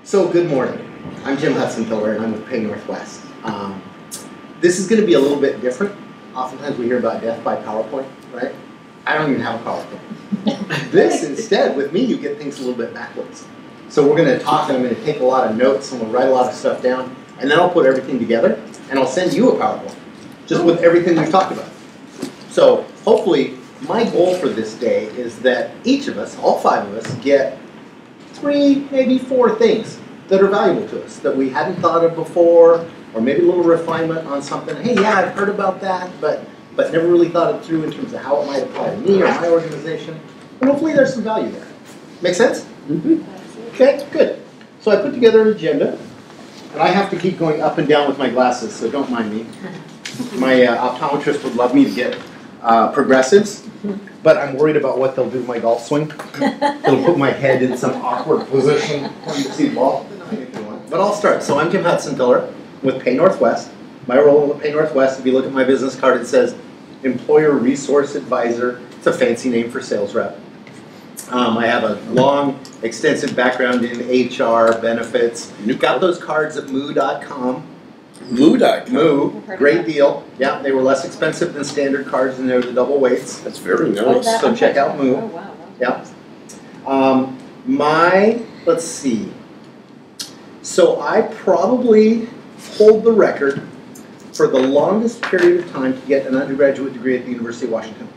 So good morning. I'm Jim Hutsinpiller and I'm with Pay Northwest. This is going to be a little bit different. Oftentimes we hear about death by PowerPoint, right? I don't even have a PowerPoint. This instead, with me, you get things a little bit backwards. So we're going to talk and I'm going to take a lot of notes and we'll write a lot of stuff down and then I'll put everything together and I'll send you a PowerPoint just with everything we've talked about. So hopefully my goal for this day is that each of us, all 5 of us, get 3, maybe 4 things that are valuable to us that we hadn't thought of before, or maybe a little refinement on something. Hey, yeah, I've heard about that, but never really thought it through in terms of how it might apply to me or my organization. And hopefully there's some value there. Make sense? Mm-hmm. Okay, good. So I put together an agenda, and I have to keep going up and down with my glasses, so don't mind me. My optometrist would love me to get progressives, but I'm worried about what they'll do to my golf swing. It'll put my head in some awkward position when you see the ball. But I'll start. So I'm Jim Hutsinpiller with Pay Northwest. My role at Pay Northwest, if you look at my business card, it says Employer Resource Advisor. It's a fancy name for sales rep. I have a long, extensive background in HR, benefits. You got those cards at moo.com. Moo.com? Moo, great deal. Yeah, they were less expensive than standard cards and they're the double weights. That's very nice. So check out Moo. Oh, wow. Yeah. Let's see. So I probably hold the record for the longest period of time to get an undergraduate degree at the University of Washington.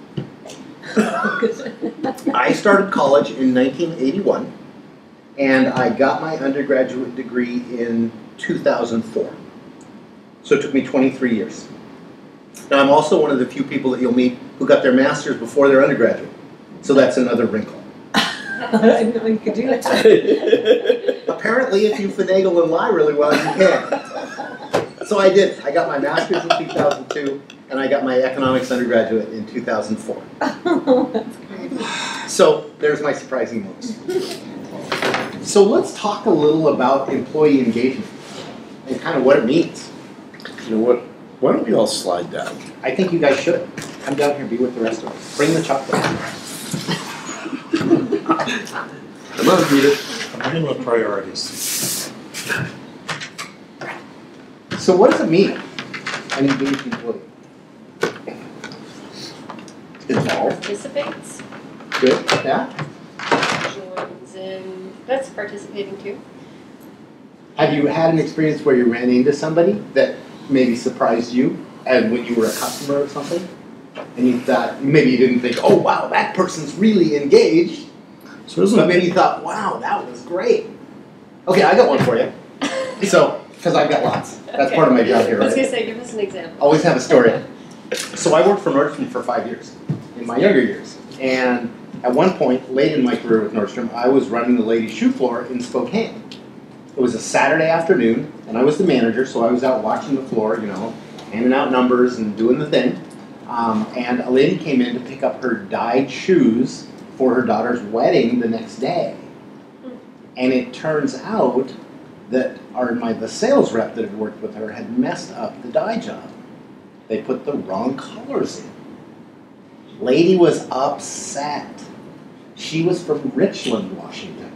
I started college in 1981 and I got my undergraduate degree in 2004. So it took me 23 years. Now I'm also one of the few people that you'll meet who got their master's before their undergraduate. So that's another wrinkle. I didn't know you could do that. Apparently if you finagle and lie really well, you can. So I did. I got my master's in 2002 and I got my economics undergraduate in 2004. Oh, that's great. So there's my surprising notes. So let's talk a little about employee engagement and kind of what it means. You know what? Why don't we all slide down? I think you guys should. Come down here, be with the rest of us. Bring the chocolate. Come on, Peter. I'm in with priorities. So what does it mean, an engaged employee? Involved. Participates, Good. Yeah. joins in, that's participating too. Have you had an experience where you ran into somebody that maybe surprised you and when you were a customer or something? And you thought, maybe you didn't think, oh wow, that person's really engaged. But maybe you thought, wow, that was great. Okay, I got one for you. So, because I've got lots. That's Okay. part of my job here, I was right? going to say, give us an example. Always have a story. So I worked for Nordstrom for 5 years, in my younger years. And at one point, late in my career with Nordstrom, I was running the ladies' shoe floor in Spokane. It was a Saturday afternoon, and I was the manager, so I was out watching the floor, you know, handing out numbers and doing the thing. And a lady came in to pick up her dyed shoes for her daughter's wedding the next day. And it turns out that the sales rep that had worked with her had messed up the dye job. They put the wrong colors in. Lady was upset. She was from Richland, Washington,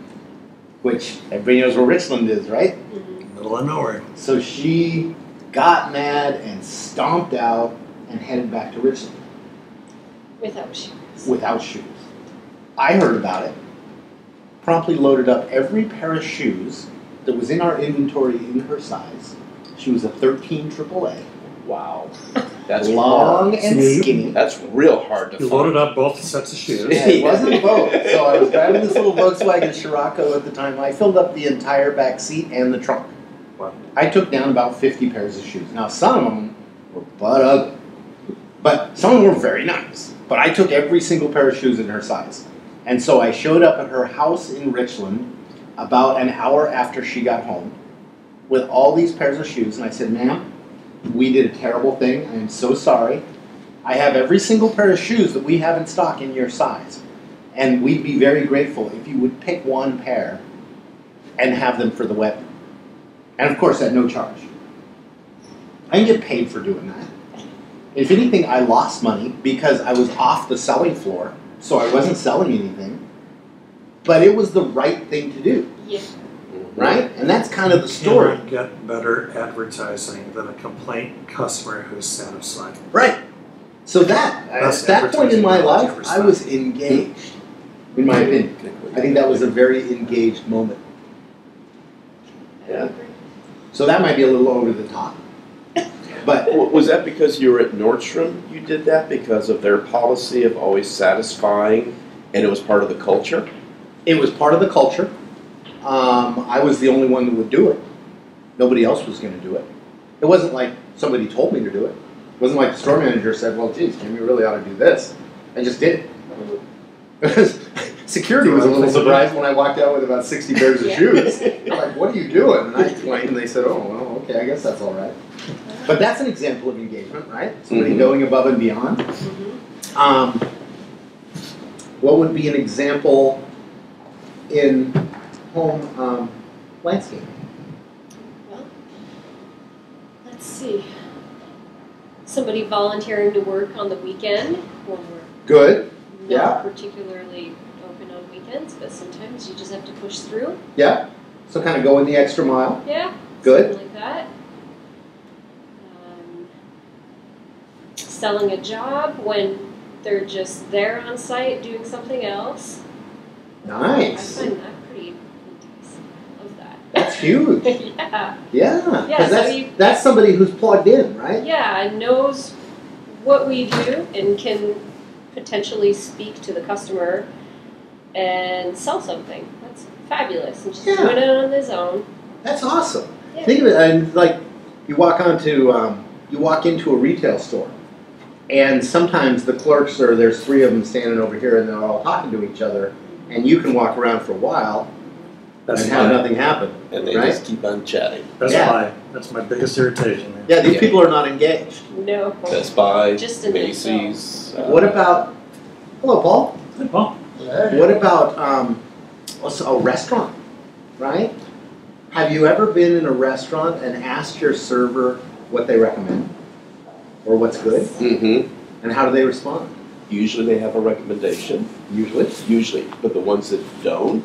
which everybody knows where Richland is, right? Mm-hmm. Middle of nowhere. So she got mad and stomped out and headed back to Richland Without shoes. without shoes. I heard about it, promptly loaded up every pair of shoes that was in our inventory in her size. She was a 13 AAA. Wow. That's long hard. and skinny. That's real hard to You find. loaded up both sets of shoes. Yeah, it wasn't both. So I was driving this little Volkswagen Scirocco at the time. I filled up the entire back seat and the trunk. Wow. I took down about 50 pairs of shoes. Now some of them were butt ugly, but some of them were very nice. But I took every single pair of shoes in her size. And so I showed up at her house in Richland about an hour after she got home with all these pairs of shoes. And I said, ma'am, we did a terrible thing. I am so sorry. I have every single pair of shoes that we have in stock in your size. And we'd be very grateful if you would pick one pair and have them for the wedding. And of course, at no charge. I didn't get paid for doing that. If anything, I lost money because I was off the selling floor, so I wasn't selling anything. But it was the right thing to do. Yeah. right? And that's kind of the story. Cannot get better advertising than a complaint customer who's satisfied. Right. So at Best that point in my advertising life, knowledge I was engaged, in my opinion. I think that was a very engaged moment. Yeah. So that might be a little over the top. But Was that because you were at Nordstrom you did that? Because of their policy of always satisfying and it was part of the culture? it was part of the culture. I was the only one that would do it. Nobody else was going to do it. It wasn't like somebody told me to do it. It wasn't like the store manager said, well, geez, Jim, you really ought to do this. I just did it. Security was a little surprised when I walked out with about 60 pairs of shoes. They're like, what are you doing? And I explained, and they said, oh, well, okay, I guess that's all right. But that's an example of engagement, right? Somebody going above and beyond. What would be an example in home landscaping? Well, let's see. Somebody volunteering to work on the weekend when we're Good. not Yeah. particularly open on weekends, but sometimes you just have to push through. Yeah. So kind of going the extra mile. Yeah. Good. Something like that. Selling a job when they're just there on site doing something else. Nice. I find that pretty intense. I love that. That's huge. Yeah. Yeah. Yeah, 'Cause so that's, you- that's somebody who's plugged in, right? Yeah, knows what we do and can potentially speak to the customer and sell something. That's fabulous. And just Yeah. doing it on his own. That's awesome. Yeah. Think of it, and like you walk into a retail store, and sometimes the clerks there's three of them standing over here, and they're all talking to each other, and you can walk around for a while That's and have my, nothing happen. And they Right? just keep on chatting. Yeah. that's my biggest irritation. Man. Yeah, these Yeah. people are not engaged. No. Best Buy, Just in Macy's. What about? Hello, Paul. Well, What about a restaurant? Right? Have you ever been in a restaurant and asked your server what they recommend or what's good, Mm-hmm. and how do they respond? Usually they have a recommendation. Usually. But the ones that don't,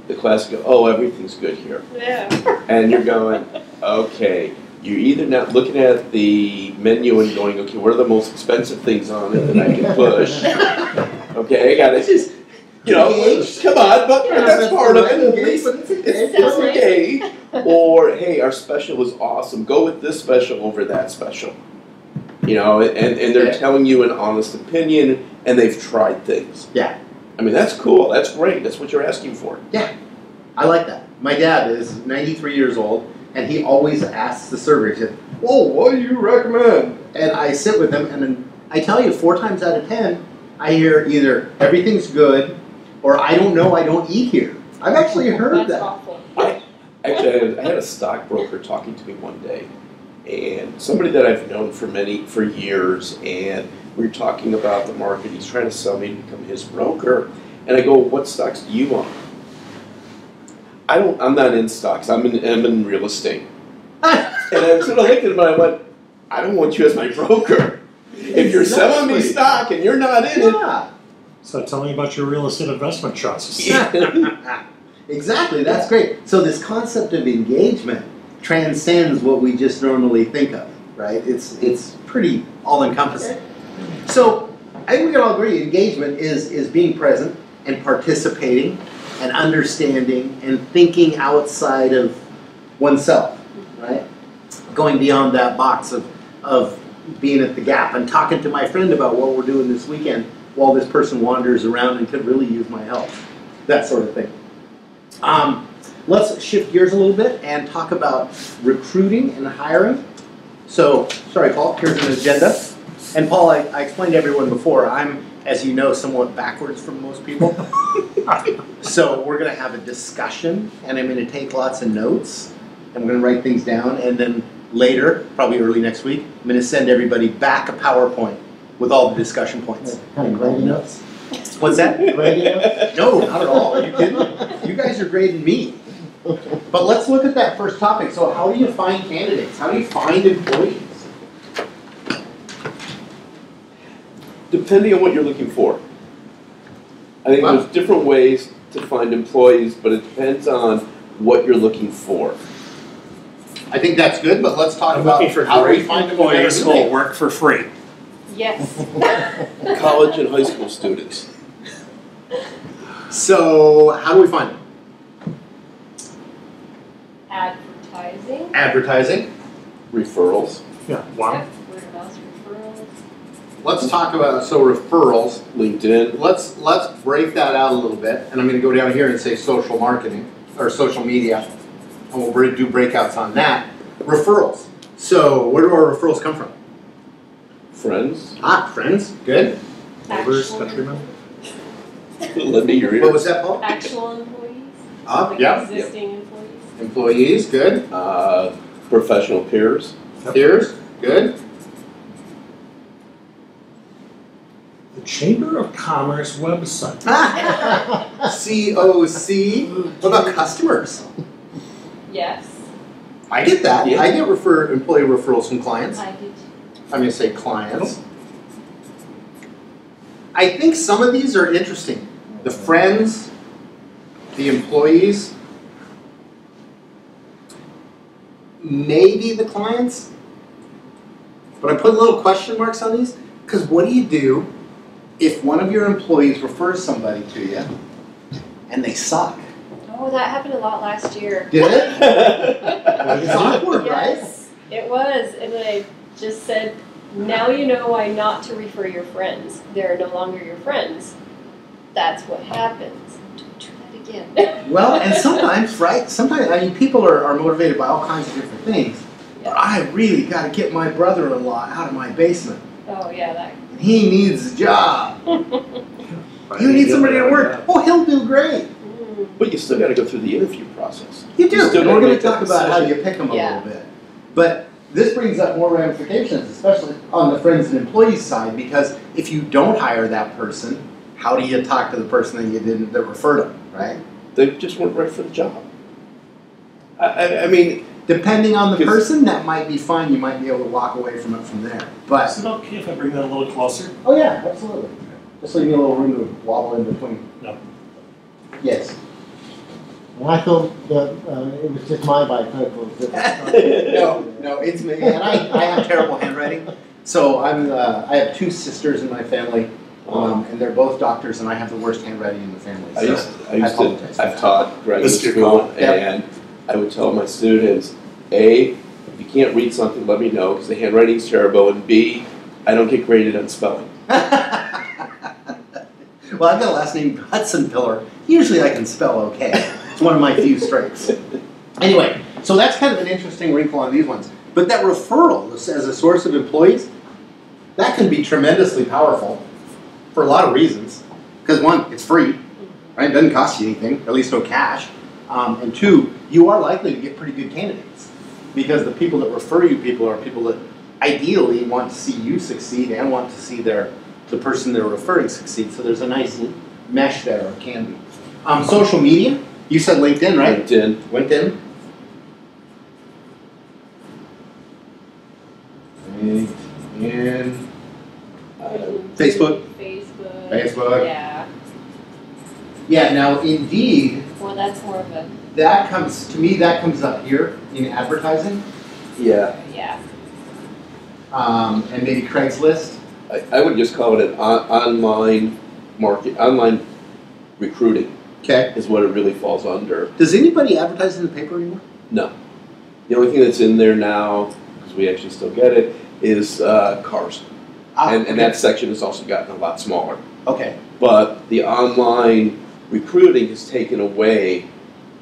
the class go, oh, everything's good here. Yeah. And you're going, okay, you're either not looking at the menu and going, okay, what are the most expensive things on it that I can push? Okay, I got it. Come on, but that's part of it. At least it's engaged. Or, hey, our special is awesome. Go with this special over that special. And they're telling you an honest opinion, and they've tried things. Yeah. I mean, that's cool. That's great. That's what you're asking for. Yeah, I like that. My dad is 93 years old, and he always asks the server, he said, "Oh, what do you recommend?" And I sit with him, and then I tell you, 4 times out of 10, I hear either everything's good, or I don't know, I don't eat here. I've actually heard That's that. awful. Actually, I had a stockbroker talking to me one day, and somebody that I've known for years, and we were talking about the market. He's trying to sell me to become his broker, and I go, "What stocks do you own?" I'm not in stocks. I'm in real estate. And I sort of looked at him and I went, "I don't want you as my broker. If you're selling me stock and you're not in it." Yeah. So tell me about your real estate investment trusts. Exactly, that's great. So this concept of engagement transcends what we just normally think of, right? It's pretty all-encompassing. So I think we can all agree engagement is being present and participating and understanding and thinking outside of oneself, right? Going beyond that box of being at the Gap and talking to my friend about what we're doing this weekend while this person wanders around and could really use my help. That sort of thing. Let's shift gears a little bit and talk about recruiting and hiring. So, sorry Paul, here's an agenda. And Paul, I explained to everyone before, I'm, as you know, somewhat backwards from most people. So we're going to have a discussion, and I'm going to take lots of notes. I'm going to write things down, and then later, probably early next week, I'm going to send everybody back a PowerPoint with all the discussion points. Kind of grading notes? What's that? Grading notes? No, not at all. Are you kidding? You guys are grading me. But let's look at that first topic. So how do you find candidates? How do you find employees? Depending on what you're looking for. I think Wow. there's different ways to find employees, but it depends on what you're looking for. I think that's good, but let's talk I'm about looking for how we great find employees who will work for free. Yes. College and high school students. So how do we find them? Advertising. Advertising. Referrals. Yeah, one. Yep, word of mouth referrals. Let's talk about referrals. LinkedIn. Let's break that out a little bit, and I'm going to go down here and say social marketing or social media, and we'll do breakouts on that. Referrals. So where do our referrals come from? Friends. Friends. Good. Neighbors, Actual countrymen. Lend me your ears. What was that, Paul? Actual employees. Like Yeah. existing employees. Employees. Good. Professional peers. Peers. Good. The Chamber of Commerce website. COC. What about customers? Yes. I get that. Yeah. I get employee referrals from clients. I did. I'm going to say clients. I think some of these are interesting. The friends, the employees, maybe the clients. But I put little question marks on these because what do you do if one of your employees refers somebody to you and they suck? Oh, that happened a lot last year. Did it? It's awkward, right? Yes, it was. And I just said, now you know why not to refer your friends. They're no longer your friends. That's what happens. Don't do that again. Well, and sometimes, right? Sometimes, I mean, people are motivated by all kinds of different things. Yeah. But I really got to get my brother-in-law out of my basement. Oh, yeah, that. He needs a job. You need somebody to work. Oh, he'll do great. But you still got to go through the interview process. You do. still And gotta we're going make to talk that about how decision. you pick them a Yeah. little bit. But this brings up more ramifications, especially on the friends and employees side, because if you don't hire that person, how do you talk to the person that referred them, right? They just weren't right for the job. I mean, Depending on the 'Cause- person, that might be fine. You might be able to walk away from it from there. But Is it okay if I bring that a little closer? oh yeah, absolutely. Just leave me a little room to wobble in between. No. Yes. And I thought that it was just my bifocals. No, it's me. And I have terrible handwriting. So I have two sisters in my family, and they're both doctors, and I have the worst handwriting in the family. I So used apologize for I've that. taught graduate Missed your school, call. Yep. and I would tell my students, A, if you can't read something, let me know, because the handwriting's terrible, and B, I don't get graded on spelling. Well, I've got a last name Hutsinpiller. Usually I can spell okay. It's one of my few strengths. Anyway, so that's kind of an interesting wrinkle on these ones. But that referral as a source of employees, that can be tremendously powerful for a lot of reasons. Because one, it's free, right? It doesn't cost you anything, at least no cash. And two, you are likely to get pretty good candidates. Because the people that refer you people are people that ideally want to see you succeed and want to see the person they're referring succeed. So there's a nice mesh there, or can be. Social media, you said LinkedIn, right? LinkedIn. And Facebook. Facebook. Yeah. Yeah, now Indeed, Well, that's more of a, that comes up here in advertising, Yeah, yeah. and maybe Craigslist. I would just call it an online recruiting Okay. is what it really falls under. Does anybody advertise in the paper anymore? No. The only thing that's in there now, because we actually still get it, is cars. And that section has also gotten a lot smaller. Okay. But the online recruiting has taken away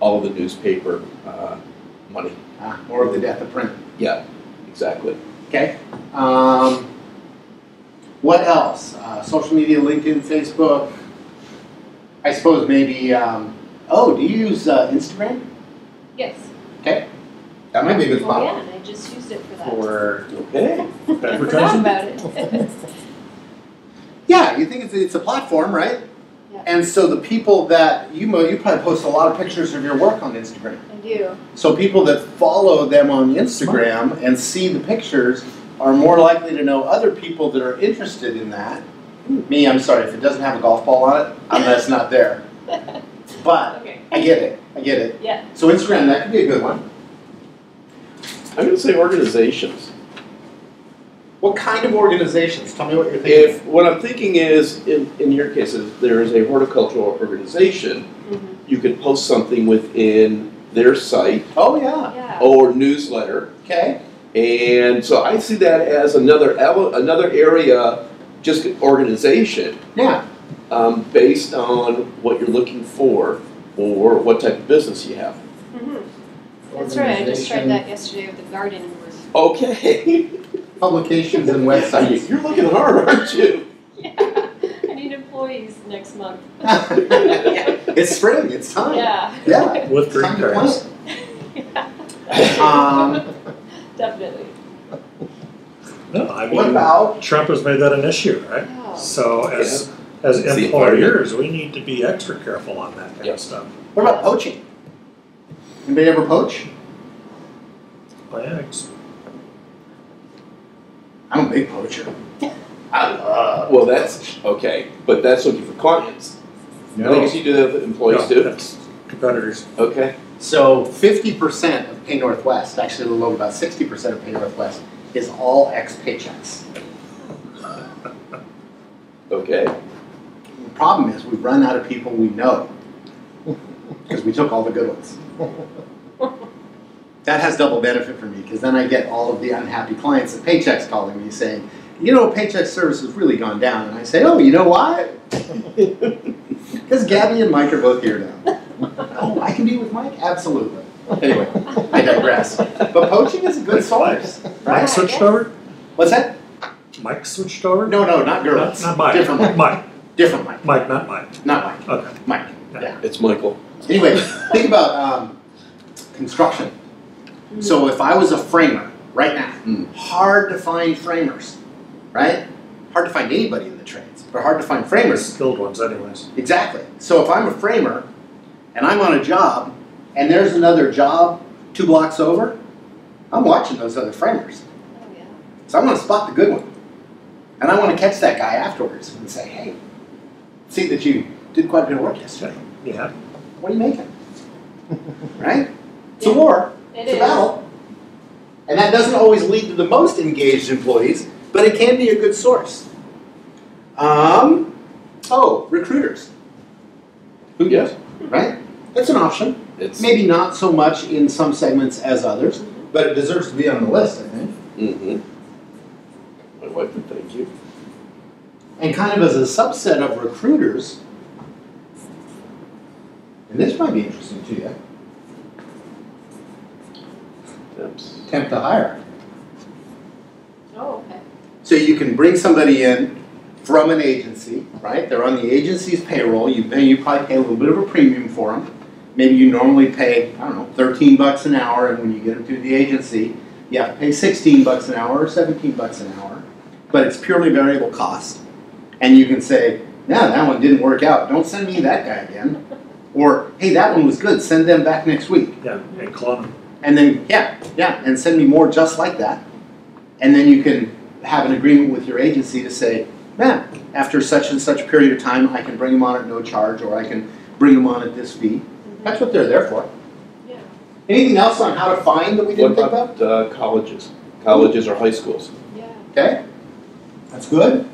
all the newspaper money. More of the death of print. Yeah, exactly. Okay. What else? Social media, LinkedIn, Facebook. I suppose maybe, do you use Instagram? Yes. Okay. That might be a good Oh, spot. yeah, and I just used it for that. Okay. I forgot about it. Yeah, you think it's a platform, right? Yeah. And so the people that you probably post a lot of pictures of your work on Instagram. I do. So people that follow them on Instagram and see the pictures are more likely to know other people that are interested in that. Me, I'm sorry, if it doesn't have a golf ball on it, that's not there. But Okay. I get it. I get it. Yeah. So Instagram, that could be a good one. I'm going to say organizations. What kind of organizations? Tell me what you're thinking. If what I'm thinking is, in your case, if there is a horticultural organization, you could post something within their site Oh, yeah. Yeah. or newsletter. Okay. And so I see that as another area, just organization, Yeah. based on what you're looking for or what type of business you have. That's right. I just tried that yesterday with the garden. Okay. Publications and websites. You're looking hard, aren't you? Yeah. I need employees next month. It's spring. It's time. Yeah. Yeah. With It's green time to cards. plant. Definitely. No, I mean, What about? Trump has made that an issue, right? Oh. So as It's the employers, we need to be extra careful on that kind Yep. of stuff. What about poaching? Anybody ever poach? By eggs. I'm a big poacher. I love. Well, that's okay, but that's looking for clients. I guess you do that with employees No, too. that's competitors. Okay. So 50% of Pay Northwest, actually a little over about 60% of Pay Northwest, is all ex-paychecks. Okay. The problem is we've run out of people we know because we took all the good ones. That has double benefit for me because then I get all of the unhappy clients at Paychecks calling me saying, you know, Paycheck service has really gone down. And I say, oh, you know why? Because Gabby and Mike are both here now. Oh, I can be with Mike? Absolutely. Anyway, I digress. But poaching is a good source, Mike right? switched over? What's that? Mike switched over? No, not girls. Not Mike. Different Mike. Mike. Different Mike. Mike, not Mike. Not Mike. Okay. Mike. Yeah. It's Michael. Anyway, think about construction. So if I was a framer right now, hard to find framers, right? Hard to find anybody in the trades, but hard to find framers. Skilled ones anyways. Exactly. So if I'm a framer and I'm on a job and there's another job 2 blocks over, I'm watching those other framers. Oh, yeah. So I'm going to spot the good one. And I want to catch that guy afterwards and say, hey, see that you did quite a bit of work yesterday. Yeah. What are you making? Right? It's a war. It It's a is. battle. And that doesn't always lead to the most engaged employees, but it can be a good source. Recruiters. Yes. Right? That's an option. It's Maybe not so much in some segments as others, but it deserves to be on the list, I think. My wife would thank you. And kind of as a subset of recruiters, and this might be interesting to you, temp to hire. Oh, okay. So you can bring somebody in from an agency, right? They're on the agency's payroll. You probably pay a little bit of a premium for them. Maybe you normally pay, I don't know, 13 bucks an hour, and when you get them through the agency, you have to pay 16 bucks an hour or 17 bucks an hour. But it's purely variable cost. And you can say, yeah, that one didn't work out. Don't send me that guy again. Or, hey, that one was good. Send them back next week. Yeah, and clone them. And then, and send me more just like that. And then you can have an agreement with your agency to say, man, after such and such period of time, I can bring them on at no charge, or I can bring them on at this fee. That's what they're there for. Yeah. Anything else on how to find that we didn't think What about? about colleges? Colleges or high schools? Yeah. Okay, that's good.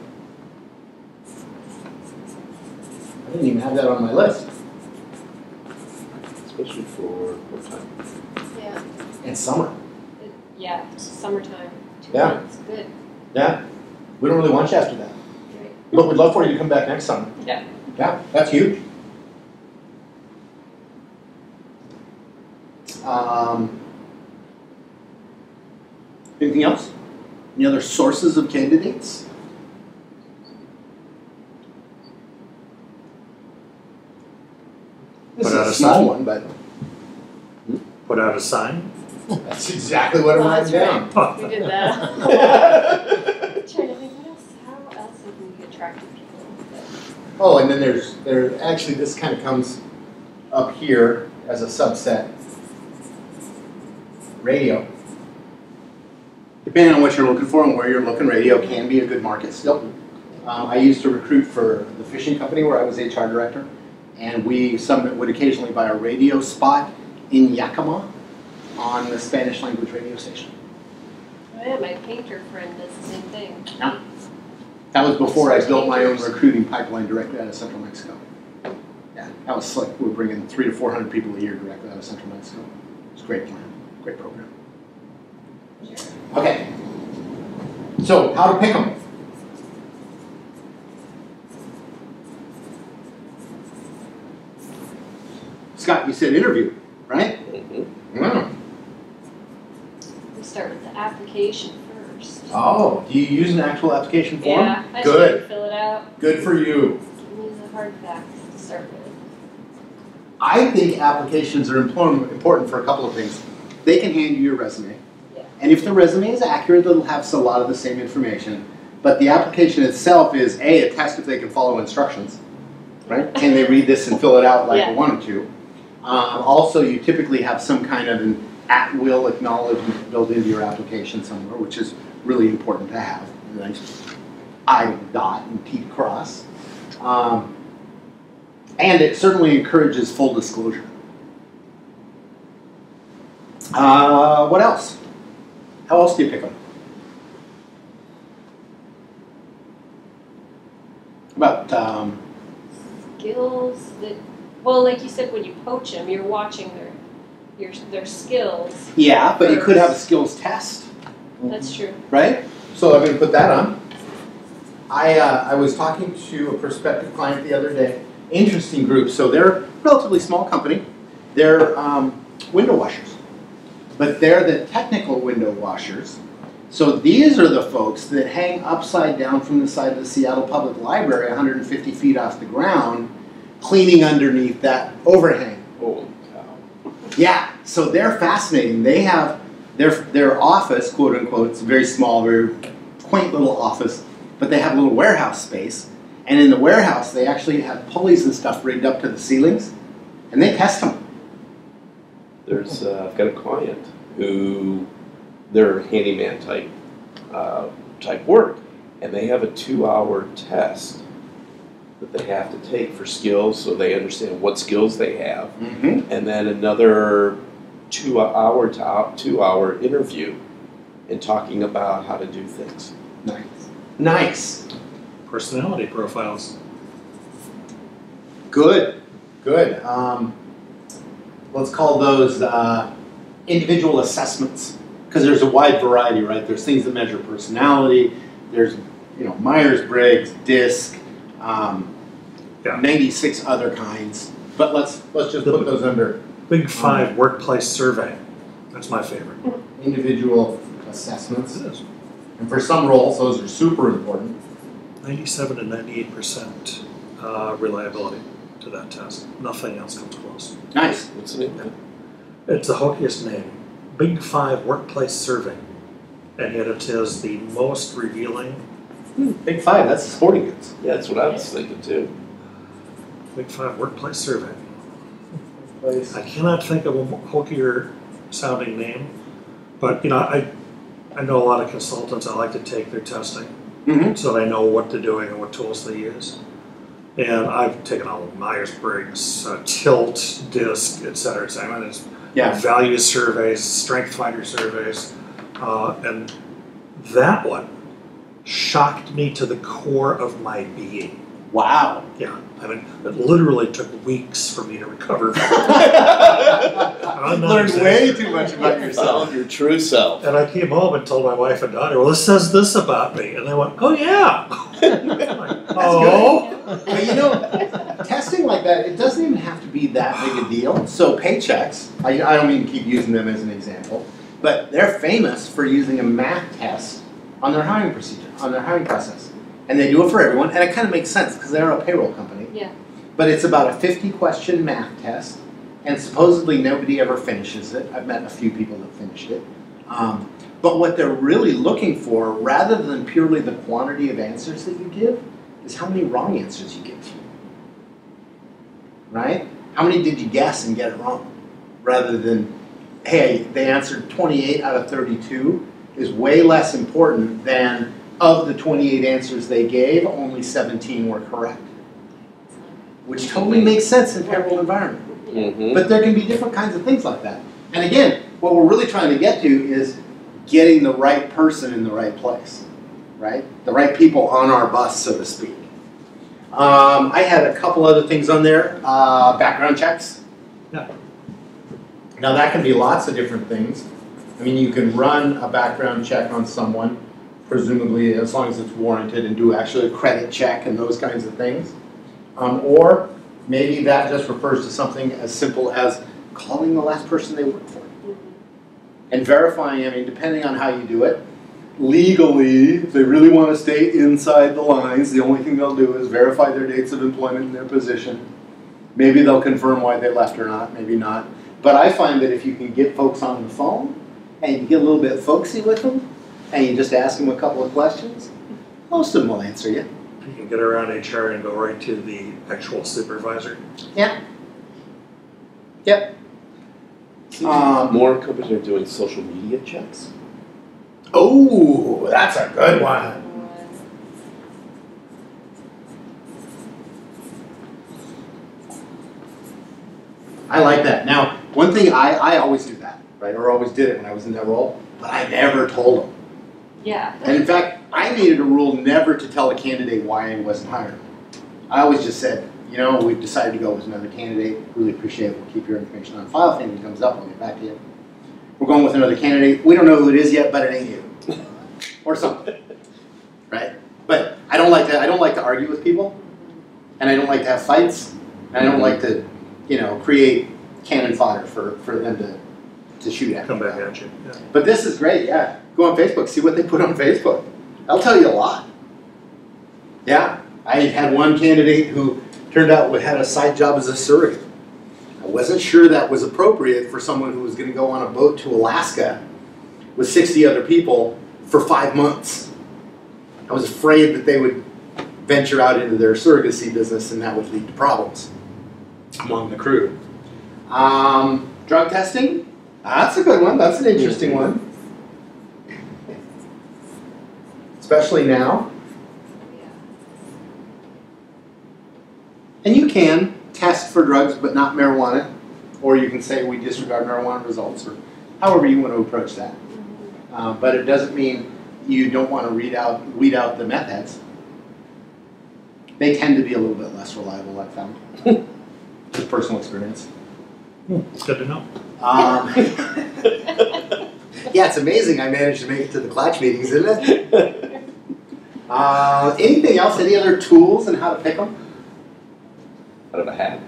I didn't even have that on my list. Especially for what time? Yeah. And summer. Yeah. Summertime. 2 Yeah. months. Good. Yeah, we don't really want you after that. Great. But we'd love for you to come back next summer. Yeah. Yeah, that's huge. Anything else? Any other sources of candidates? This Put is out a a small sign. one, but Put out a sign. that's exactly what I'm writing down. We did that. Trying to think, how else have we attracted people? Oh, and then there actually this kind of comes up here as a subset. Radio. Depending on what you're looking for and where you're looking, radio can be a good market still. I used to recruit for the fishing company where I was HR director, And some would occasionally buy a radio spot in Yakima on the Spanish language radio station. Oh yeah, my painter friend does the same thing. Yeah. That was before I built my own recruiting pipeline directly out of Central Mexico. Yeah, that was slick. We were bringing 300 to 400 people a year directly out of Central Mexico. It was a great plan, great program. Okay, so how to pick them. Scott, you said interview, right? Mm-hmm. We start with the application first. Oh, do you use an actual application form? Yeah, I Good. should fill it out. Good for you. Use the hard facts to start with. I think applications are important for a couple of things. They can hand you your resume. Yeah. And if the resume is accurate, it'll have a lot of the same information. But the application itself is a test if they can follow instructions, right? Can they read this and fill it out like Yeah. I wanted to? Also, you typically have some kind of an at-will acknowledgement built into your application somewhere, which is really important to have. A nice I dot and T cross. And it certainly encourages full disclosure. What else? How else do you pick them? About Skills that, well, like you said, when you poach them, you're watching their skills. yeah, but you could have a skills test, That's true. right? So I'm going to put that on. I was talking to a prospective client the other day. Interesting group. So they're a relatively small company. They're window washers, but they're the technical window washers. So these are the folks that hang upside down from the side of the Seattle Public Library 150 feet off the ground, cleaning underneath that overhang. Holy cow. Yeah, so they're fascinating. They have their office, quote unquote, it's a very small, very quaint little office, but they have a little warehouse space. And in the warehouse, they actually have pulleys and stuff rigged up to the ceilings, and they test them. There's, I've got a client who, they're handyman type work, and they have a 2-hour test that they have to take for skills, so they understand what skills they have, and then another 2-hour interview in talking about how to do things. Nice. Nice. Personality profiles. Good. Good. Let's call those individual assessments, because there's a wide variety, right? There's things that measure personality. There's, Myers-Briggs, DISC, 96 other kinds. But let's just put those under Big 5 workplace survey. That's my favorite. individual assessments. It is. And for some roles, those are super important. 97 to 98% reliability to that test. Nothing else comes close. Nice. What's the name of it? It's the hokeyest name. Big 5 workplace survey. And yet it is the most revealing. Big 5, that's the sporting goods. Yeah, that's what I was thinking too. Big 5 workplace survey. Place. I cannot think of a hokier sounding name, but I know a lot of consultants. I like to take their testing so that I know what they're doing and what tools they use. And I've taken all of Myers-Briggs, Tilt, DISC, et cetera, et cetera. There's value surveys, strength finder surveys, and that one shocked me to the core of my being. Wow. Yeah, I mean, it literally took weeks for me to recover. Learned way too much about yourself. Found your true self. And I came home and told my wife and daughter, well, this says this about me. And they went, oh, yeah. Oh. But testing like that, it doesn't even have to be that big a deal. So paychecks, I don't mean to keep using them as an example, but they're famous for using a math test on their hiring procedure, on their hiring process. And they do it for everyone, and it kind of makes sense because they're a payroll company. Yeah. But it's about a 50-question math test, and supposedly nobody ever finishes it. I've met a few people that finished it. But what they're really looking for, rather than purely the quantity of answers that you give, is how many wrong answers you give. Right? How many did you guess and get it wrong? Rather than, hey, they answered 28 out of 32 is way less important than of the 28 answers they gave, only 17 were correct. which totally makes sense in a payroll environment. But there can be different kinds of things like that. And again, what we're really trying to get to is getting the right person in the right place, right? The right people on our bus, so to speak. I had a couple other things on there. Background checks. Yeah. Now that can be lots of different things. I mean, you can run a background check on someone, presumably as long as it's warranted, and do actually a credit check and those kinds of things. Or maybe that just refers to something as simple as calling the last person they worked for. And verifying, I mean, depending on how you do it, legally, if they really want to stay inside the lines, the only thing they'll do is verify their dates of employment and their position. Maybe they'll confirm why they left or not, maybe not. But I find that if you can get folks on the phone, and you get a little bit folksy with them, and you just ask them a couple of questions, most of them will answer you. You can get around HR and go right to the actual supervisor. Yeah. Yep. More companies are doing social media checks. Oh, that's a good one. I like that. Now, one thing, I always do that, right? Or always did it when I was in that role, but I never told them. Yeah. And in fact, I needed a rule never to tell a candidate why I wasn't hired. I always just said, you know, we've decided to go with another candidate. Really appreciate it. We'll keep your information on file. If anything comes up, we'll get back to you. We're going with another candidate. We don't know who it is yet, but it ain't you. Or something. Right? But I don't like to argue with people. And I don't like to have fights. And I don't like to, you know, create cannon fodder for them to shoot at. Come back at you. Yeah. But this is great, yeah. Go on Facebook, see what they put on Facebook. That'll tell you a lot. Yeah, I had one candidate who turned out had a side job as a surrogate. I wasn't sure that was appropriate for someone who was going to go on a boat to Alaska with 60 other people for 5 months. I was afraid that they would venture out into their surrogacy business and that would lead to problems among the crew. Drug testing, that's a good one. That's an interesting one. Especially now. And you can test for drugs but not marijuana, or you can say we disregard marijuana results, or however you want to approach that. But it doesn't mean you don't want to weed out the meth heads. They tend to be a little bit less reliable, I've found. Just personal experience. It's good to know. Yeah, it's amazing I managed to make it to the clutch meetings, isn't it? Anything else? Any other tools and how to pick them? Out of a hat.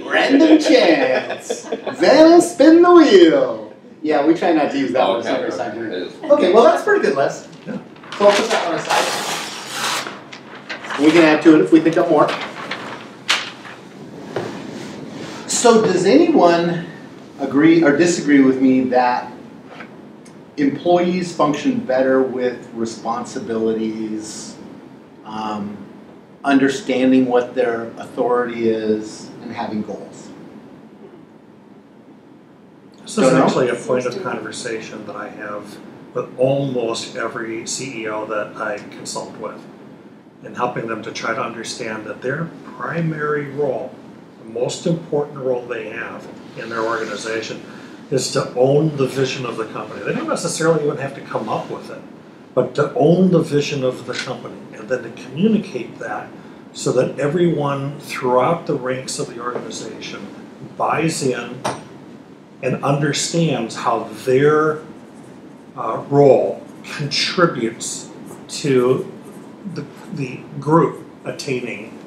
Random chance. Then spin the wheel. Yeah, we try not to use that one. Okay, well that's a pretty good list. Yeah. So I'll put that one aside. We can add to it if we think of more. So does anyone agree or disagree with me that employees function better with responsibilities, understanding what their authority is, and having goals? This is actually a point of conversation that I have with almost every CEO that I consult with, in helping them to try to understand that their primary role, the most important role they have in their organization, is to own the vision of the company. They don't necessarily even have to come up with it, but to own the vision of the company and then to communicate that so that everyone throughout the ranks of the organization buys in and understands how their role contributes to the group achieving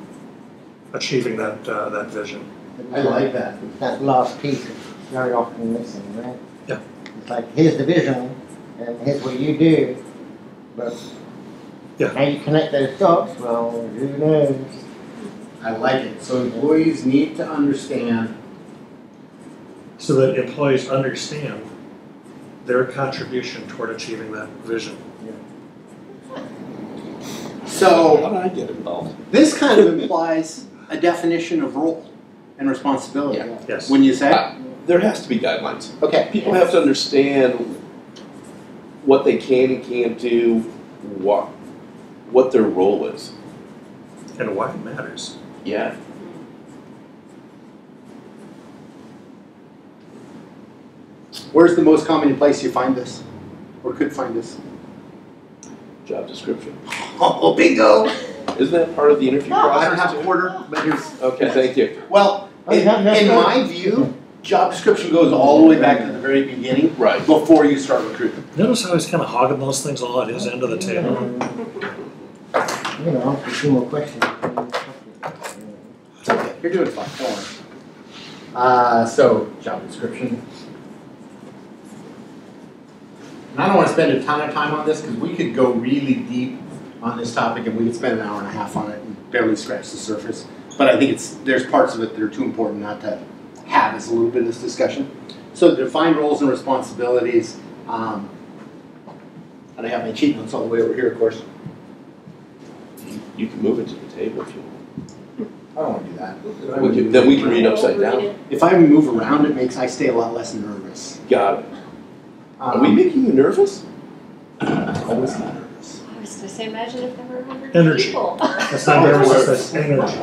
that vision. I like that. That last piece is very often missing, right? Yeah. It's like, here's the vision, and here's what you do, but how you connect those dots, well, who knows? I like it. So employees need to understand. So that employees understand their contribution toward achieving that vision. So how do I get involved? This kind of implies a definition of role and responsibility. Yeah. Yes. When you say, There has to be guidelines. okay, People have to understand what they can and can't do, what their role is. And why it matters. Yeah. Where's the most common place you find this, or could find this? Job description. Oh, bingo! Isn't that part of the interview process? I don't have a too? quarter, but here's. Okay, thank you. Well, in my view, job description goes all the way back to the very beginning, Right. before you start recruiting. Notice how he's kind of hogging those things all at his end of the table. You know, a few more questions. It's okay, you're doing fine, don't worry. So, job description. And I don't want to spend a ton of time on this because we could go really deep on this topic and we could spend an hour and a half on it and barely scratch the surface. But I think there's parts of it that are too important not to have as a little bit of this discussion. So define roles and responsibilities. And I have my cheat notes all the way over here, of course. You can move it to the table if you want. I don't want to do that. Then we can read upside down. If I move around, I stay a lot less nervous. Got it. Are we making you nervous? Always nervous. I was going to say, imagine if there were 100 Energy. people. That's not nervous, that's energy.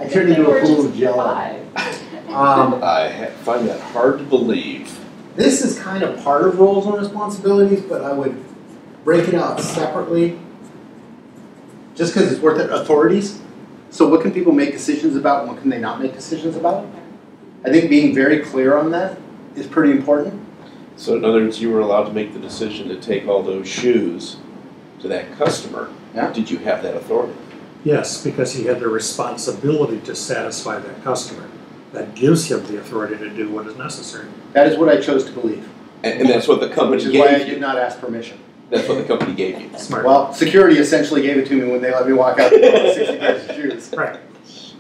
I turn into a pool of jello. I find that hard to believe. This is kind of part of roles and responsibilities, but I would break it out separately just because it's worth it. Authorities. So what can people make decisions about and what can they not make decisions about? I think being very clear on that is pretty important. So in other words, you were allowed to make the decision to take all those shoes to that customer. Yeah. Did you have that authority? Yes, because he had the responsibility to satisfy that customer. That gives him the authority to do what is necessary. That is what I chose to believe, And that's what the company which is gave why I you. did not ask permission. That's what the company gave you. Smart. Well, security essentially gave it to me when they let me walk out the door with 60 pairs of shoes. Right.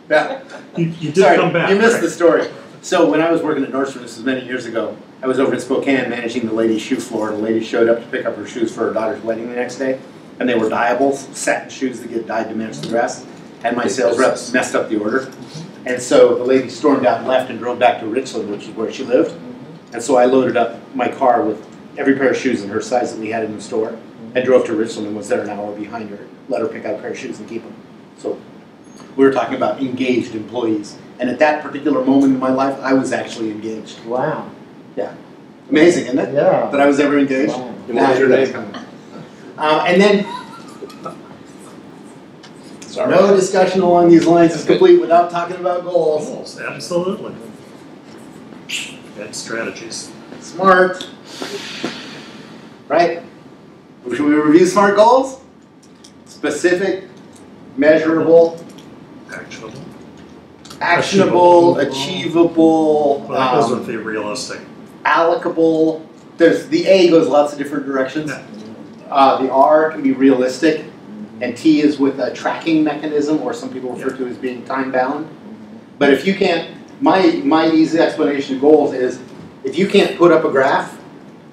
Yeah. You did Sorry, come back. you missed right? the story. So when I was working at Nordstrom, this was many years ago, I was over in Spokane managing the ladies' shoe floor, and a lady showed up to pick up her shoes for her daughter's wedding the next day, and they were dyeables, satin shoes that get dyed to match the dress, and my sales rep messed up the order. And so the lady stormed out and left and drove back to Richland, which is where she lived. And so I loaded up my car with every pair of shoes in her size that we had in the store, and drove to Richland and was there an hour behind her, let her pick out a pair of shoes and keep them. So we were talking about engaged employees. And at that particular moment in my life, I was actually engaged. Wow. Amazing, isn't it? Yeah. That I was ever engaged. Wow. And what was your name? And then Sorry. no discussion along these lines is complete without talking about goals. Goals, absolutely. And strategies. Smart. Right? Should we review SMART goals? Specific, measurable, actionable, achievable, Well, that goes with the realistic. allocable. There's the A goes lots of different directions. Yeah. The R can be realistic, and T is with a tracking mechanism, or some people refer to as being time bound. But if you can't, my easy explanation of goals is if you can't put up a graph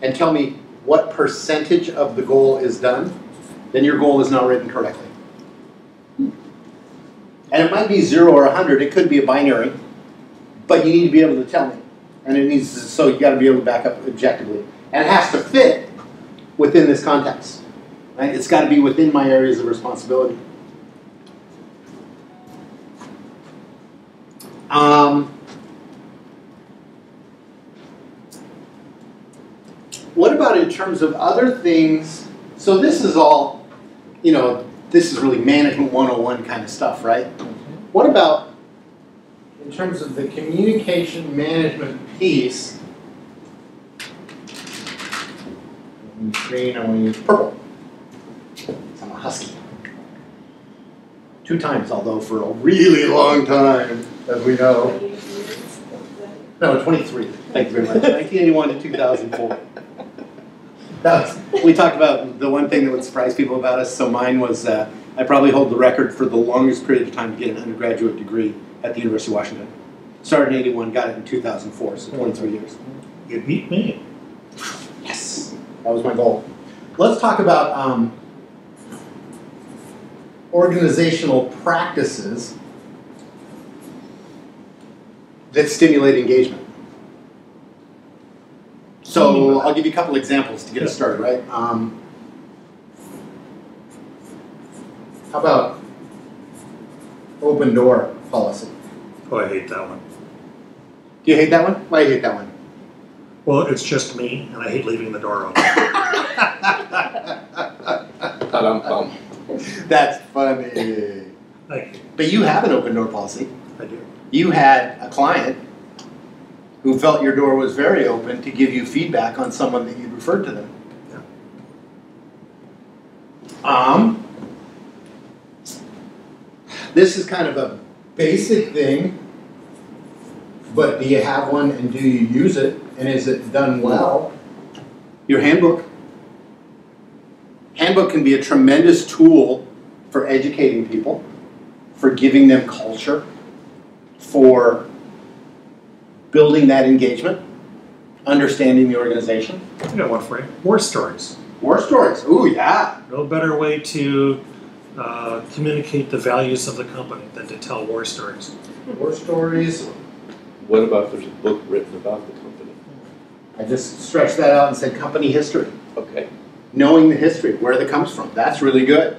and tell me what percentage of the goal is done, then your goal is not written correctly. And it might be 0 or 100. It could be a binary, but you need to be able to tell me. And it needs to, so you got to be able to back up objectively, and it has to fit within this context. Right? It's got to be within my areas of responsibility. What about in terms of other things? So this is all, this is really management 101 kind of stuff, right? What about in terms of the communication management piece? Green, I want to use purple. I'm a husky. 2 times, although for a really long time, as we know. No, 23. Thank you very much. 1981 to 2004. We talked about the one thing that would surprise people about us. So mine was, I probably hold the record for the longest period of time to get an undergraduate degree at the University of Washington. Started in 81, got it in 2004, so 23 years. You beat me. Yes, that was my goal. Let's talk about organizational practices that stimulate engagement. So I'll give you a couple examples to get us started, right? How about open door policy. Oh, I hate that one. Do you hate that one? Why do you hate that one? Well, it's just me, and I hate leaving the door open. Ta-dum-bum. That's funny. Thank you. But you have an open door policy. I do. You had a client who felt your door was very open to give you feedback on someone that you'd referred to them. Yeah. This is kind of a basic thing, but do you have one and do you use it? And is it done well? Your handbook. Handbook can be a tremendous tool for educating people, for giving them culture, for building that engagement, understanding the organization. I got one for you. War stories. War stories. Ooh, yeah. No better way to communicate the values of the company than to tell war stories. War stories. What about if there's a book written about the company? I just stretched that out and said company history. Okay. Knowing the history, where that comes from. That's really good.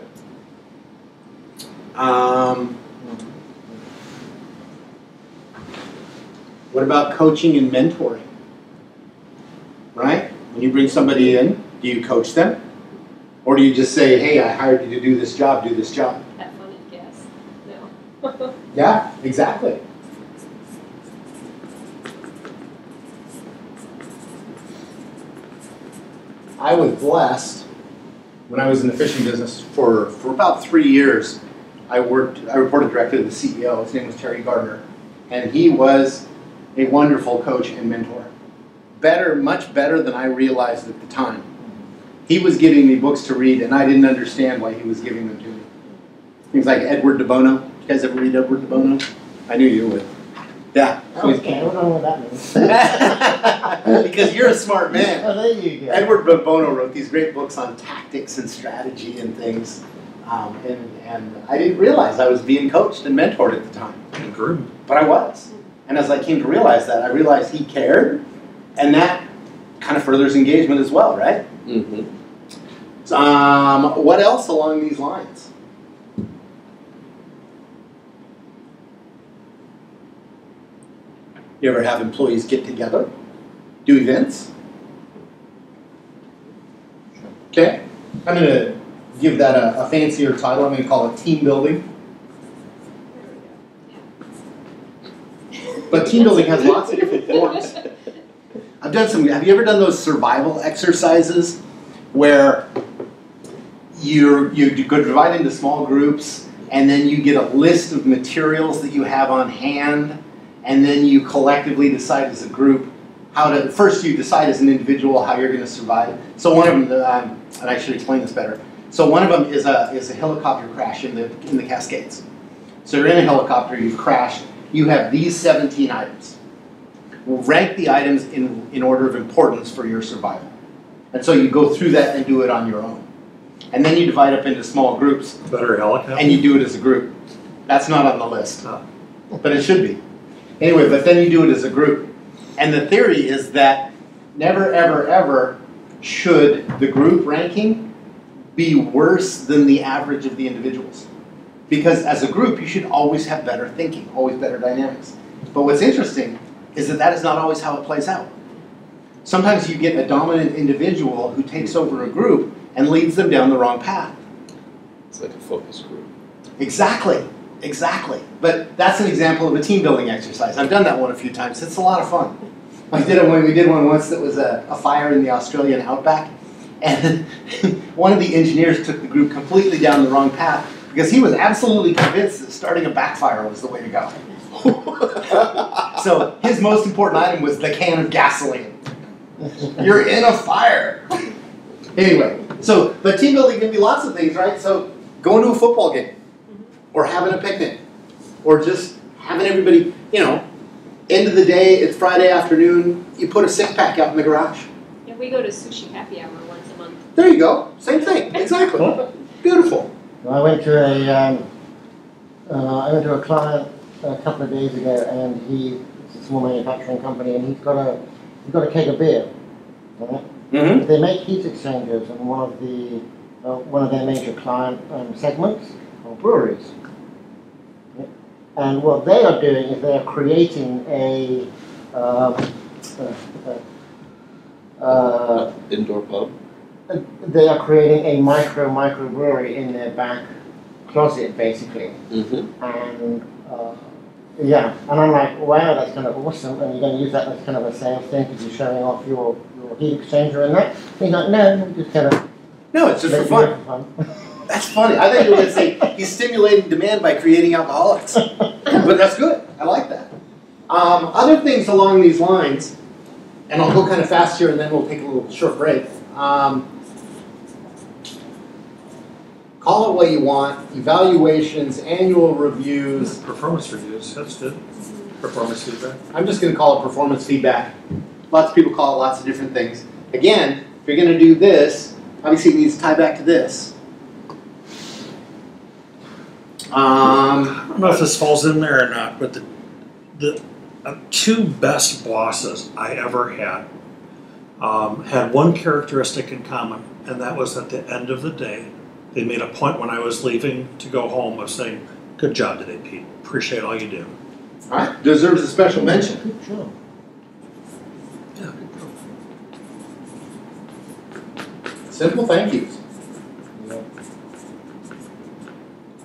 What about coaching and mentoring? Right? When you bring somebody in, do you coach them? Or do you just say, hey, I hired you to do this job, do this job? Have fun and guess. No. Yeah, exactly. I was blessed when I was in the fishing business for about 3 years. I reported directly to the CEO. His name was Terry Gardner. And he was a wonderful coach and mentor. Better, much better than I realized at the time. He was giving me books to read, and I didn't understand why he was giving them to me. Things like Edward de Bono. You guys ever read Edward de Bono? I knew you would. Yeah. Okay, I don't know what that means. Because you're a smart man. Oh, there you go. Edward de Bono wrote these great books on tactics and strategy and things. And I didn't realize I was being coached and mentored at the time. And groomed. But I was. And as I came to realize that, I realized he cared, and that kind of furthers engagement as well, right? Mm-hmm. What else along these lines? You ever have employees get together, do events? Okay, I'm going to give that a fancier title. I'm going to call it team building. But team building has lots of different forms. I've done some, have you ever done those survival exercises where you go divide into small groups and then you get a list of materials that you have on hand and then you collectively decide as a group how to, first you decide as an individual how you're going to survive. So one of them, and I should explain this better. So one of them is a helicopter crash in the Cascades. So you're in a helicopter, you've crashed, you have these 17 items. We'll rank the items in order of importance for your survival. And so you go through that and do it on your own. And then you divide up into small groups. Better helicopter. And you do it as a group. That's not on the list, Oh. but it should be. Anyway, but then you do it as a group. And the theory is that never, ever, ever should the group ranking be worse than the average of the individuals. Because as a group, you should always have better thinking, always better dynamics. But what's interesting is that is not always how it plays out. Sometimes you get a dominant individual who takes over a group and leads them down the wrong path. It's like a focus group. Exactly, exactly. But that's an example of a team building exercise. I've done that one a few times. It's a lot of fun. We did one once that was a fire in the Australian outback. And one of the engineers took the group completely down the wrong path because he was absolutely convinced that starting a backfire was the way to go. So his most important item was the can of gasoline. You're in a fire. Anyway, but team building can be lots of things, right? So going to a football game, or having a picnic, or just having everybody, end of the day, it's Friday afternoon, you put a six-pack out in the garage. Yeah, we go to sushi happy hour once a month. There you go. Same thing. Exactly. Beautiful. I went to a client a couple of days ago, and it's a small manufacturing company, and he's got a keg of beer. Right? Mm-hmm. They make heat exchangers, and one of their major client segments are breweries. And what they are doing is they are creating a Indoor pub? they are creating a micro brewery in their back closet, basically. Mm-hmm. And yeah, and I'm like, wow, that's kind of awesome. And you're going to use that as kind of a sales thing because you're showing off your heat exchanger and that. And he's like, no, just kind of. No, it's just for fun. That's funny. I think you were going to say he's stimulating demand by creating alcoholics. But that's good. I like that. Other things along these lines, and I'll go kind of fast here and then we'll take a little short break. Call it what you want. Evaluations, annual reviews. Performance reviews, that's good. Performance feedback. I'm just going to call it performance feedback. Lots of people call it lots of different things. Again, if you're going to do this, obviously it needs to tie back to this. I don't know if this falls in there or not, but the two best bosses I ever had one characteristic in common, and that was at the end of the day, they made a point when I was leaving to go home of saying, "Good job today, Pete. Appreciate all you do." All right, deserves a special mention. Good job. Yeah, good job. Simple thank yous. Yeah.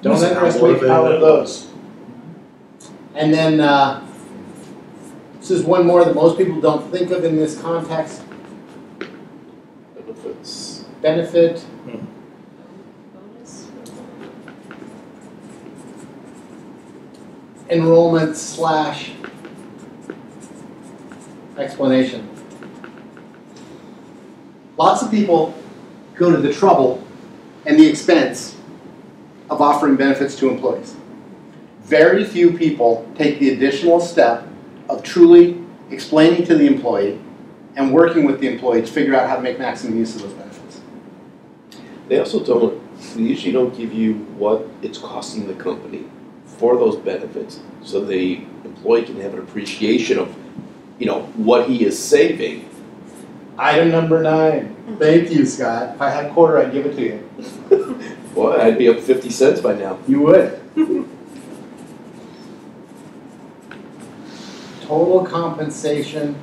Don't Listen, underestimate the how power of those. And then this is one more that most people don't think of in this context. Benefits. Benefit. Bonus. Enrollment / explanation. Lots of people go to the trouble and the expense of offering benefits to employees. Very few people take the additional step of truly explaining to the employee and working with the employee to figure out how to make maximum use of those benefits. They also they usually don't give you what it's costing the company for those benefits, so the employee can have an appreciation of, what he is saving. Item number 9. Thank you, Scott. If I had a quarter, I'd give it to you. Boy, I'd be up 50 cents by now. You would. Total compensation,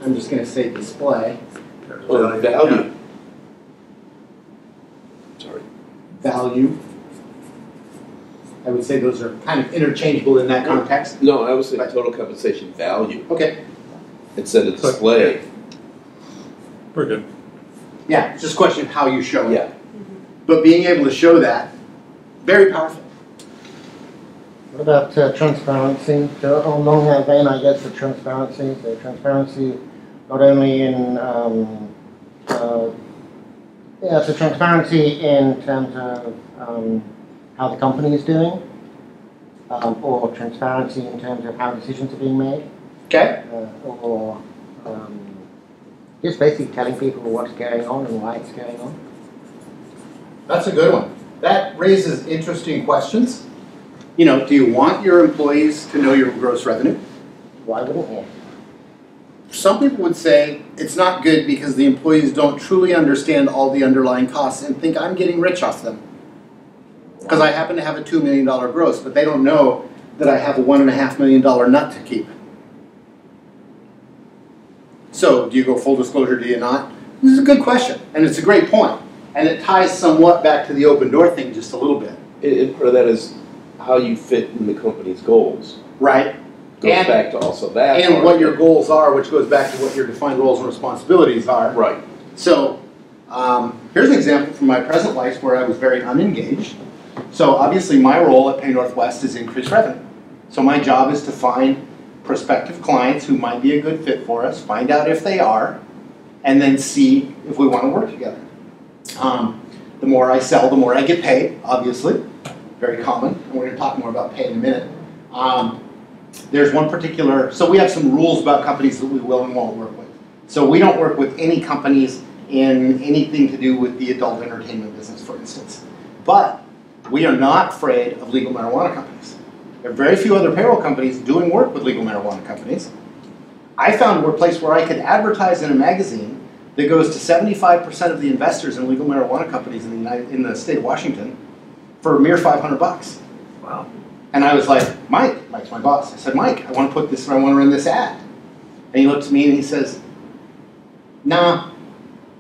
I'm just going to say display. Or value. Sorry. Value. I would say those are kind of interchangeable in that context. No, I was saying total compensation value Okay. instead of display. We're good. Yeah, it's just a question of how you show it. Yeah. But being able to show that, very powerful. What about transparency? So along that vein, I guess, the transparency. So transparency, not only in so transparency in terms of how the company is doing, or transparency in terms of how decisions are being made, Okay? or just basically telling people what's going on and why it's going on. That's a good one. That raises interesting questions. Do you want your employees to know your gross revenue? Why wouldn't you? Some people would say it's not good because the employees don't truly understand all the underlying costs and think I'm getting rich off them. Because I happen to have a $2 million gross, but they don't know that I have a $1.5 million nut to keep. So, do you go full disclosure, do you not? This is a good question, and it's a great point. And it ties somewhat back to the open door thing just a little bit. And part of that is how you fit in the company's goals. Right. Goes back to also that. And what your goals are, which goes back to what your defined roles and responsibilities are. Right. So, here's an example from my present life where I was very unengaged. So obviously my role at Pay Northwest is increase revenue. So my job is to find prospective clients who might be a good fit for us, find out if they are, and then see if we want to work together. The more I sell, the more I get paid, obviously. Very common, and we're going to talk more about pay in a minute. There's one particular, so we have some rules about companies that we will and won't work with. So we don't work with any companies in anything to do with the adult entertainment business, for instance. But we are not afraid of legal marijuana companies. There are very few other payroll companies doing work with legal marijuana companies. I found a place where I could advertise in a magazine that goes to 75% of the investors in legal marijuana companies in the state of Washington for a mere $500. Wow. And I was like, Mike's my boss. I said, Mike, I want to run this ad. And he looks at me and he says, nah,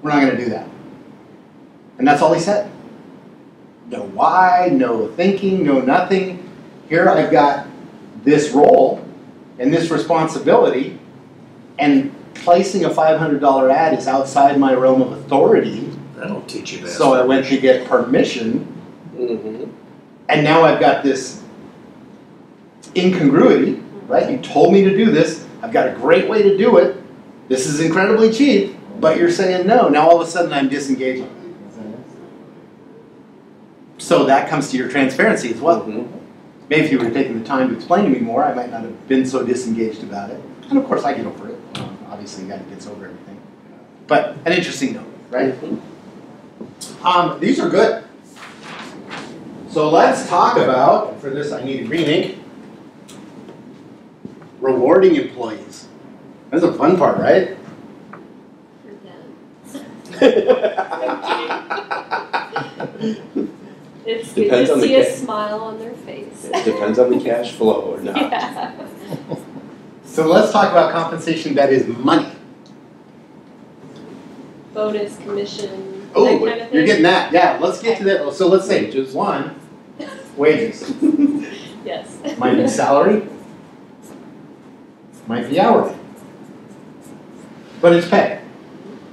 we're not going to do that. And that's all he said. No why, no thinking, no nothing. Here I've got this role and this responsibility, and placing a $500 ad is outside my realm of authority. I don't teach you that. So I went to get permission, and now I've got this incongruity, right? You told me to do this. I've got a great way to do it. This is incredibly cheap, but you're saying no. Now all of a sudden I'm disengaging. So that comes to your transparency as well. Maybe if you were taking the time to explain to me more, I might not have been so disengaged about it. And of course I get over it. Obviously a guy gets over everything. But an interesting note, right? These are good. So let's talk about, for this I need green ink, rewarding employees. That's a fun part, right? It's good to see a smile on their face. It depends on the cash flow or not. Yeah. So let's talk about compensation that is money. Bonus, commission, Oh, that kind of thing. you're getting that. Yeah, let's get to that. So let's say Wages. one, wages. Yes. Might be salary, might be hourly. But it's pay.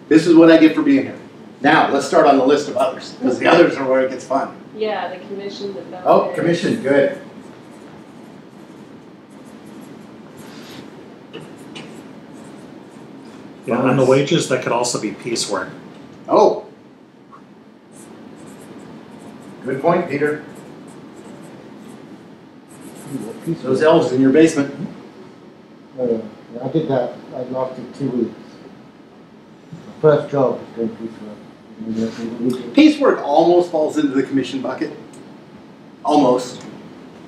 This is what I get for being here. Now, let's start on the list of others, because the others are where it gets fun. Yeah, the commission, the bonus. Oh, commission, good. Yeah, on the wages, that could also be piecework. Oh. Good point, Peter. Those elves in your basement. Yeah, I did that. I lasted 2 weeks. My first job was doing piecework. Piecework almost falls into the commission bucket. Almost.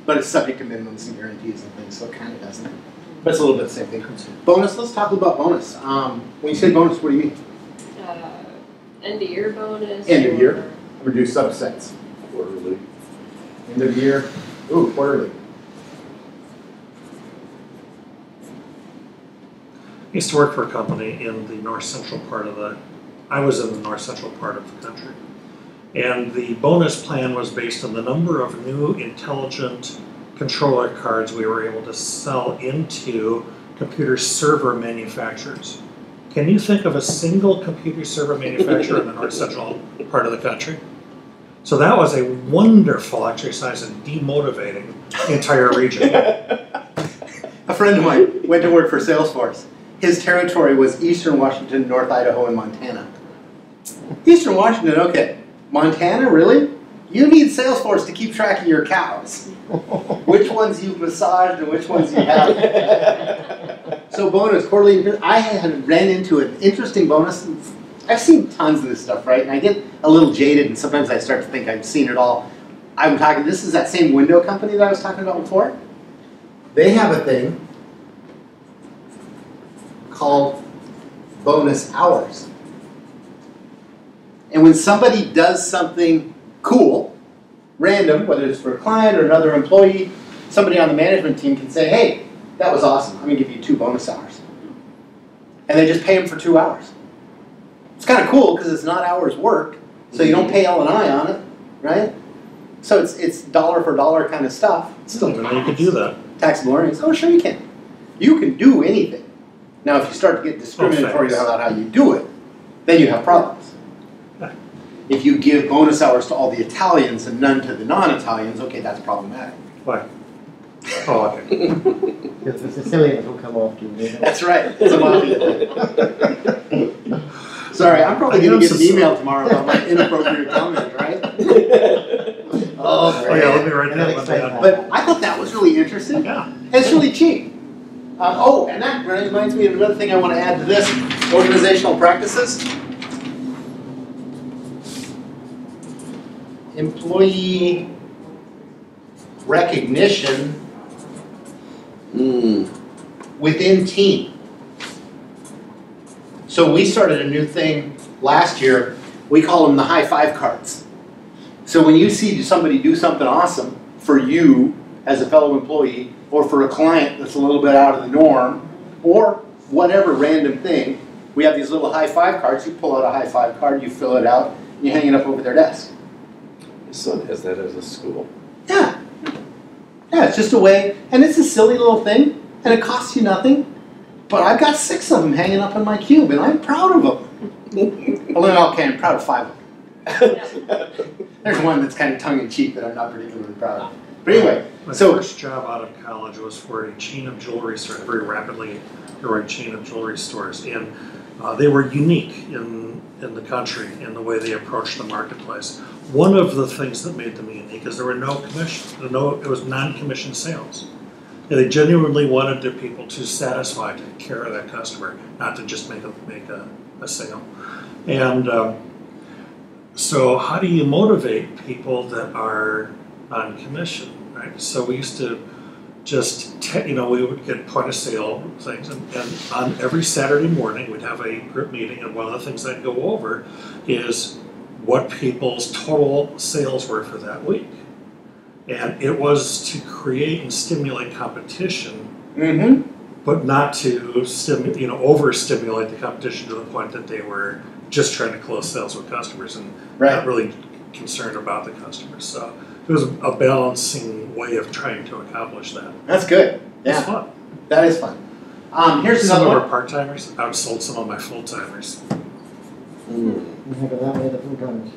But it's subject to minimums and guarantees and things, so it kind of doesn't. But it's a little bit the same thing. Bonus, let's talk about bonus. When you say bonus, what do you mean? End of year bonus. End of year. Reduce subsets. Quarterly. End of year. Ooh, quarterly. I used to work for a company in the north central part of I was in the north central part of the country. And the bonus plan was based on the number of new intelligent controller cards we were able to sell into computer server manufacturers. Can you think of a single computer server manufacturer in the north central part of the country? So that was a wonderful exercise in demotivating the entire region. A friend of mine went to work for Salesforce. His territory was Eastern Washington, North Idaho, and Montana. Eastern Washington, okay. Montana, really? You need Salesforce to keep track of your cows. Which ones you've massaged and which ones you haven't. So bonus, quarterly, I had ran into an interesting bonus. I've seen tons of this stuff, right? And I get a little jaded, and sometimes I start to think I've seen it all. I'm talking, this is that same window company that I was talking about before. They have a thing called bonus hours. And when somebody does something cool, random, whether it's for a client or another employee, somebody on the management team can say, hey, that was awesome, I'm going to give you 2 bonus hours. And they just pay them for 2 hours. It's kind of cool because it's not hours worked, so you don't pay L&I on it, right? So it's dollar for dollar kind of stuff. It's still You can do that. taxable earnings. Oh, sure you can. You can do anything. Now, if you start to get discriminatory about how you do it, then you have problems. If you give bonus hours to all the Italians and none to the non-Italians, okay, that's problematic. Why? Oh, okay. The Sicilians will come after you. That's right. It's a mafia thing. Sorry, I'm probably going to get an email tomorrow about my inappropriate comment, right? Oh, yeah, let me write that one down. But I thought that was really interesting. Yeah. And it's really cheap. Oh, and that reminds me of another thing I want to add to this. Organizational practices. Employee recognition within team. So we started a new thing last year. We call them the high five cards. So when you see somebody do something awesome for you as a fellow employee, or for a client that's a little bit out of the norm, or whatever random thing, we have these little high five cards. You pull out a high five card, you fill it out, and you hang it up over their desk. My son has that as a school. Yeah. Yeah, it's just a way, and it's a silly little thing, and it costs you nothing, but I've got 6 of them hanging up in my cube, and I'm proud of them. Well, okay, I'm proud of 5 of them. There's one that's kind of tongue-in-cheek that I'm not particularly proud of. But anyway, My so first job out of college was for a chain of jewelry stores, a very rapidly growing chain of jewelry stores, and they were unique in the country in the way they approached the marketplace. One of the things that made them unique is there were no commission, it was non-commission sales. And they genuinely wanted their people to satisfy, to take care of that customer, not to just make a sale. And so how do you motivate people that are on commission, right? So we used to just, we would get point of sale things, and on every Saturday morning we'd have a group meeting, and one of the things I'd go over is what people's total sales were for that week. And it was to create and stimulate competition, but not to overstimulate the competition to the point that they were just trying to close sales with customers and not really concerned about the customers. So it was a balancing way of trying to accomplish that. that's good. Yeah, It's fun. that is fun. Here's Some another of one. our part-timers outsold some of my full-timers. You think of that way, the full-timers.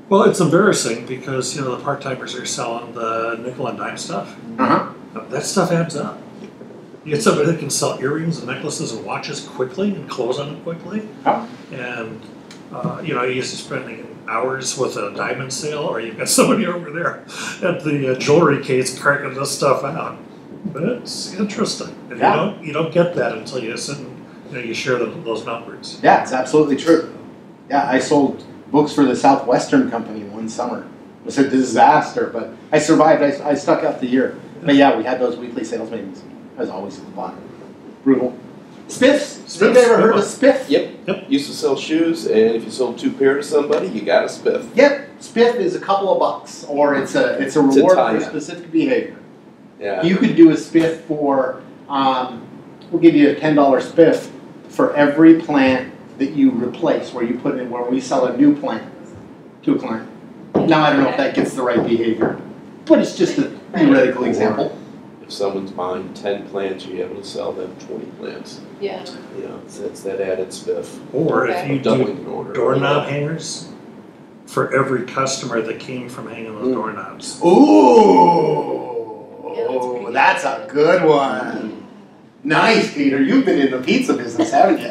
Well, it's embarrassing because, the part-timers are selling the nickel and dime stuff. That stuff adds up. You get somebody that can sell earrings and necklaces and watches quickly and close on them quickly. And, you're used to spending hours with a diamond sale, or you've got somebody over there at the jewelry case cranking this stuff out. But it's interesting. And you don't get that until you sit and you share those numbers. Yeah, it's absolutely true. Yeah, I sold books for the Southwestern Company one summer. It was a disaster, but I survived. I stuck out the year. But yeah, we had those weekly sales meetings. I was always at the bottom. Brutal. Spiffs. Have you ever heard of spiff? Yep. Used to sell shoes, and if you sold 2 pairs to somebody, you got a spiff. Yep. Spiff is a couple of bucks, or it's a reward for specific behavior. Yeah. You could do a spiff for, we'll give you a $10 spiff for every plant that you replace, where you put in, where we sell a new plant to a client. Now, I don't know if that gets the right behavior, but it's just a theoretical example. If someone's buying 10 plants, you're able to sell them 20 plants. Yeah. So it's that added spiff. Or if you Doubling do the order. doorknob hangers for every customer that came from hanging those doorknobs. Ooh, that's a good one. Nice, Peter. You've been in the pizza business, haven't you?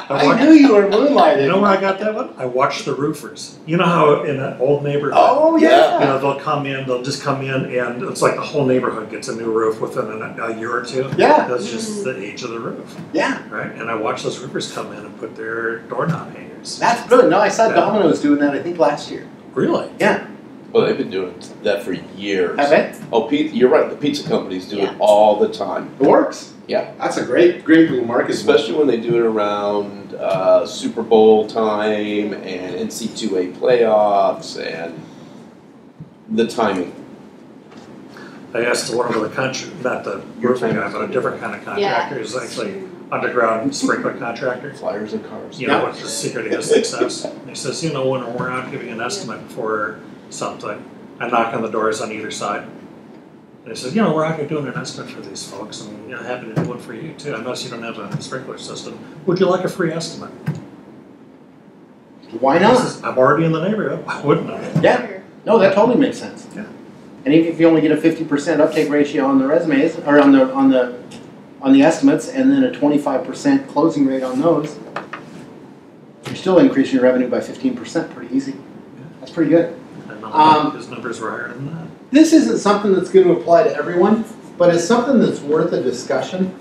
I knew you were moonlighting. You know where I got that one? I watched the roofers. You know how in an old neighborhood, Oh, yeah. they'll just come in and it's like the whole neighborhood gets a new roof within a year or two. Yeah. That's just the age of the roof. Yeah. Right? And I watched those roofers come in and put their doorknob hangers. That's good. No, I saw Domino's doing that, I think, last year. Really? Yeah. Well, they've been doing that for years. Have they? Oh, you're right. The pizza companies do it all the time. It works. Yeah. That's a great little market. Especially when they do it around Super Bowl time and NC2A playoffs and the timing. I asked one of the not the roofing guy, but a different kind of contractor. He's actually underground sprinkler contractor. Flyers and cars. What's the secret of his success? And he says, when we're out giving an estimate for something, I knock on the doors on either side. And he says, we're out here doing an estimate for these folks, and happy to do one for you too. I notice you don't have a sprinkler system. Would you like a free estimate? Why not? Says, I'm already in the neighborhood. Why wouldn't I? Yeah. No, that totally makes sense. Yeah. And even if you only get a 50% uptake ratio on the resumes, or on the estimates, and then a 25% closing rate on those, you're still increasing your revenue by 15%. Pretty easy. That's pretty good. His numbers were higher than that. This isn't something that's going to apply to everyone, but it's something that's worth a discussion.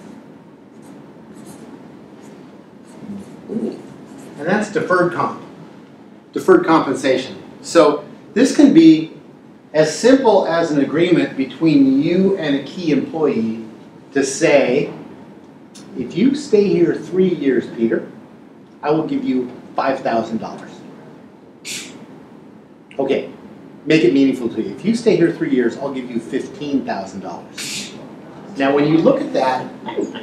And that's deferred compensation. So this can be as simple as an agreement between you and a key employee to say, if you stay here 3 years, Peter, I will give you $5,000. Okay, make it meaningful to you. If you stay here 3 years, I'll give you $15,000. Now, when you look at that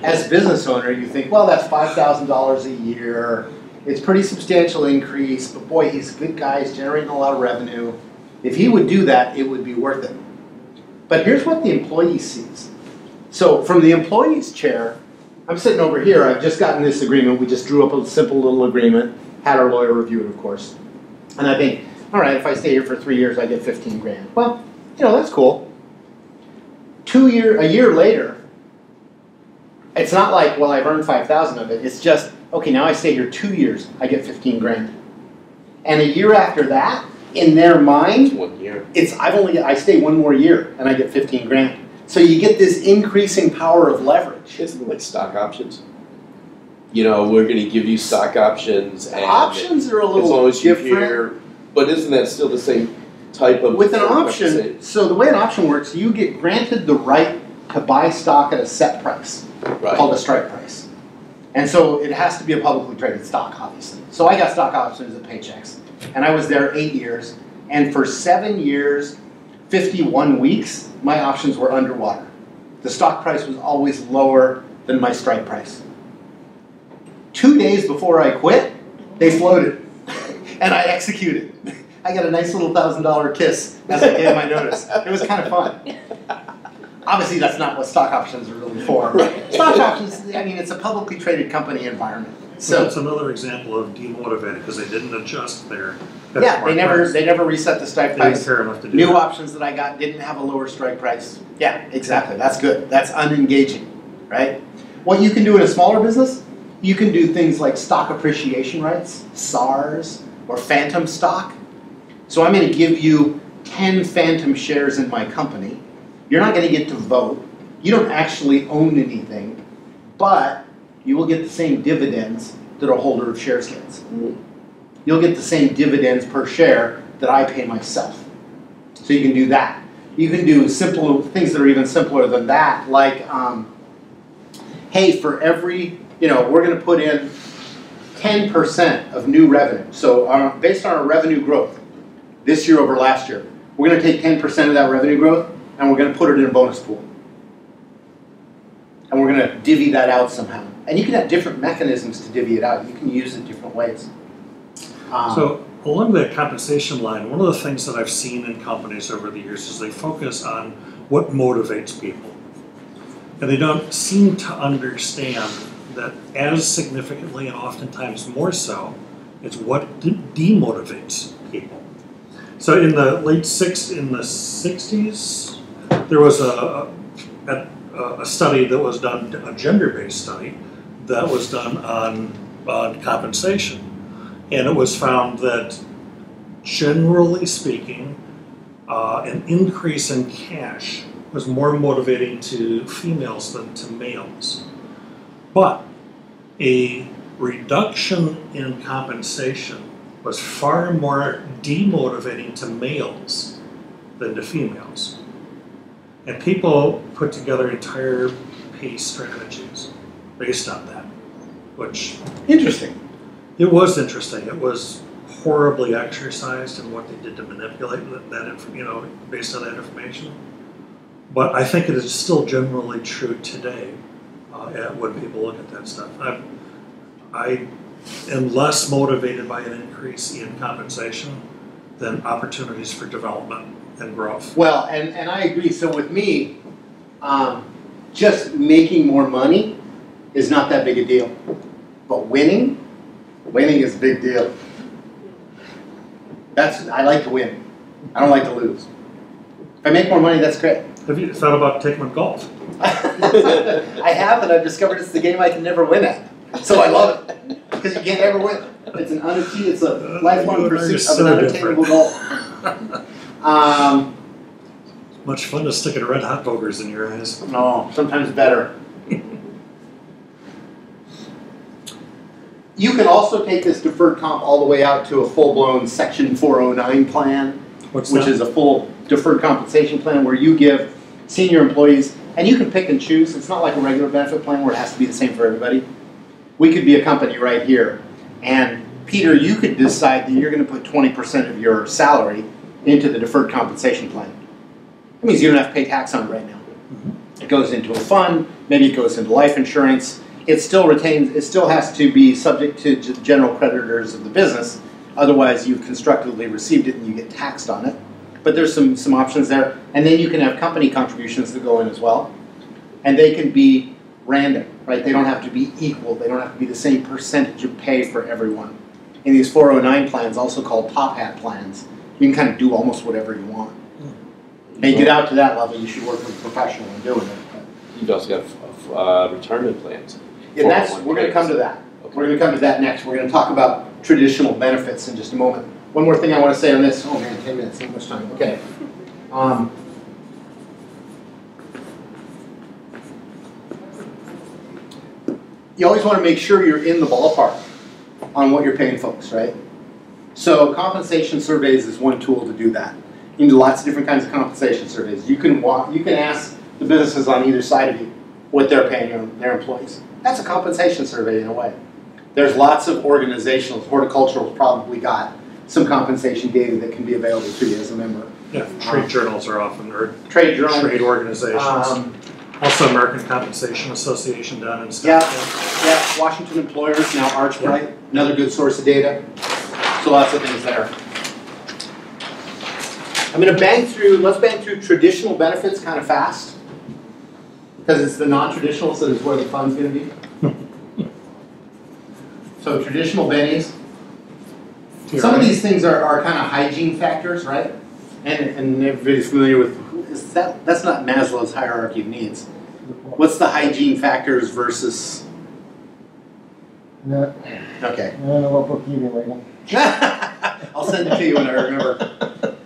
as a business owner, you think, well, that's $5,000 a year. It's a pretty substantial increase, but boy, he's a good guy. He's generating a lot of revenue. If he would do that, it would be worth it. But here's what the employee sees. So from the employee's chair, I'm sitting over here. I've just gotten this agreement. We just drew up a simple little agreement, had our lawyer review it, of course. And I think, all right, if I stay here for 3 years, I get 15 grand. Well, you know, that's cool. A year later, it's not like, well, I've earned 5,000 of it. It's just, okay, now I stay here 2 years, I get 15 grand. And a year after that, in their mind, It's 1 year. I stay 1 more year and I get 15 grand. So you get this increasing power of leverage. Isn't it like stock options? You know, we're going to give you stock options, and Options are a as little long as you different. hear, but isn't that still the same type of With an deferred option, compensation? so the way an option works, you get granted the right to buy stock at a set price, Right. called a strike price. And so it has to be a publicly traded stock, obviously. So I got stock options at Paychecks, and I was there 8 years, and for 7 years, 51 weeks, my options were underwater. The stock price was always lower than my strike price. 2 days before I quit, they floated, and I executed. I got a nice little $1,000 kiss as I gave my notice. It was kind of fun. Obviously, that's not what stock options are really for. Right. Stock options, I mean, it's a publicly traded company environment. So it's another example of demotivated because they didn't adjust their yeah, they benchmark never reset the strike price. They didn't price. care enough to do New that. options that I got didn't have a lower strike price. Yeah, exactly. That's good. That's unengaging, right? What you can do in a smaller business, you can do things like stock appreciation rights, SARs, or phantom stock. So I'm going to give you 10 phantom shares in my company. You're not going to get to vote. You don't actually own anything, but you will get the same dividends that a holder of shares gets. You'll get the same dividends per share that I pay myself. So you can do that. You can do simple things that are even simpler than that, like, hey, for every, we're going to put in 10% of new revenue. So based on our revenue growth this year over last year, we're going to take 10% of that revenue growth and we're going to put it in a bonus pool. And we're going to divvy that out somehow. And you can have different mechanisms to divvy it out. You can use it different ways. So along that compensation line, one of the things that I've seen in companies over the years is they focus on what motivates people. And they don't seem to understand that as significantly and oftentimes more so, it's what demotivates people. So in the late 60s, there was a study that was done, a gender-based study, that was done on compensation. And it was found that, generally speaking, an increase in cash was more motivating to females than to males. But a reduction in compensation was far more demotivating to males than to females. And people put together entire pay strategies based on that, which... Interesting. It was interesting. It was horribly exercised in what they did to manipulate that, based on that information. But I think it is still generally true today when people look at that stuff. I am less motivated by an increase in compensation than opportunities for development and growth. Well, and I agree. So with me, just making more money is not that big a deal. But winning is a big deal. I like to win. I don't like to lose. If I make more money, that's great. Have you thought about taking up golf? I have, and I've discovered it's the game I can never win at. So I love it. Because you can't ever win. It's it's a lifelong pursuit of an unattainable goal. Much fun to stick at red hot pokers in your eyes. No, sometimes better. You can also take this deferred comp all the way out to a full-blown Section 409 plan, which is a full deferred compensation plan where you give senior employees, and you can pick and choose. It's not like a regular benefit plan where it has to be the same for everybody. We could be a company right here, and Peter, you could decide that you're going to put 20% of your salary into the deferred compensation plan. That means you don't have to pay tax on it right now. It goes into a fund, maybe it goes into life insurance. It still has to be subject to the general creditors of the business. Otherwise, you've constructively received it and you get taxed on it. But there's some options there. And then you can have company contributions that go in as well. And they can be random, right? They don't have to be equal. They don't have to be the same percentage of pay for everyone. In these 409 plans, also called top hat plans, you can kind of do almost whatever you want. And you get out to that level, you should work with a professional in doing it. You've also got retirement plans. Yeah, we're going to come to that. Okay. We're going to come to that next. We're going to talk about traditional benefits in just a moment. One more thing I want to say on this. Oh man, 10 minutes, not much time. Okay. You always want to make sure you're in the ballpark on what you're paying folks, right? So compensation surveys is one tool to do that. You can do lots of different kinds of compensation surveys. You can ask the businesses on either side of you what they're paying their employees. That's a compensation survey in a way. There's lots of organizationals. Horticultural's probably got some compensation data that can be available to you as a member. Yeah, trade journals are often, or trade journals, trade organizations. Also American Compensation Association down in Scottsdale. Yeah, Washington Employers, now Archbright, another good source of data. So lots of things there. I'm going to let's bang through traditional benefits kind of fast. Because it's the non-traditional, so that's where the fun's going to be. So traditional bennies. Some of these things are kind of hygiene factors, right? And everybody's familiar with, that's not Maslow's hierarchy of needs. What's the hygiene factors versus? No. Okay. I don't know what book you've been reading. I'll send it to you when I remember.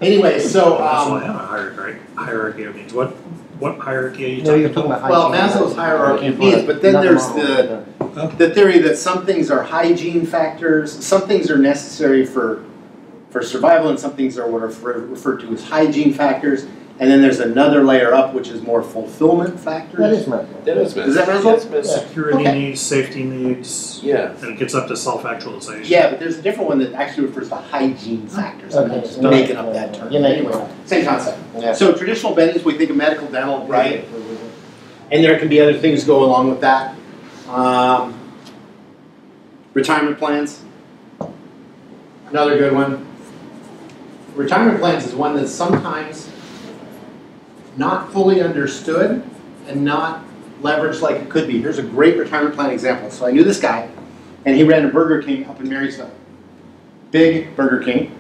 Anyway, so I have a hierarchy of needs. What hierarchy are you talking about? Well, Maslow's hierarchy of needs, but then there's the theory that some things are hygiene factors, some things are necessary for survival, and some things are what are referred to as hygiene factors. And then there's another layer up, which is more fulfillment factors. That is Maslow. That is Maslow. Is that Maslow? Yes, Security Okay. needs, safety needs. Yeah. And it gets up to self-actualization. Yeah, but there's a different one that actually refers to hygiene factors. I'm Okay. just making up that term. You're making Anyway, it up. same concept. Yeah. So traditional bennies, we think of medical, dental, right? And there can be other things go along with that. Retirement plans, another good one. Retirement plans is one that's sometimes not fully understood and not leveraged like it could be. Here's a great retirement plan example. So I knew this guy, and he ran a Burger King up in Marysville. Big Burger King,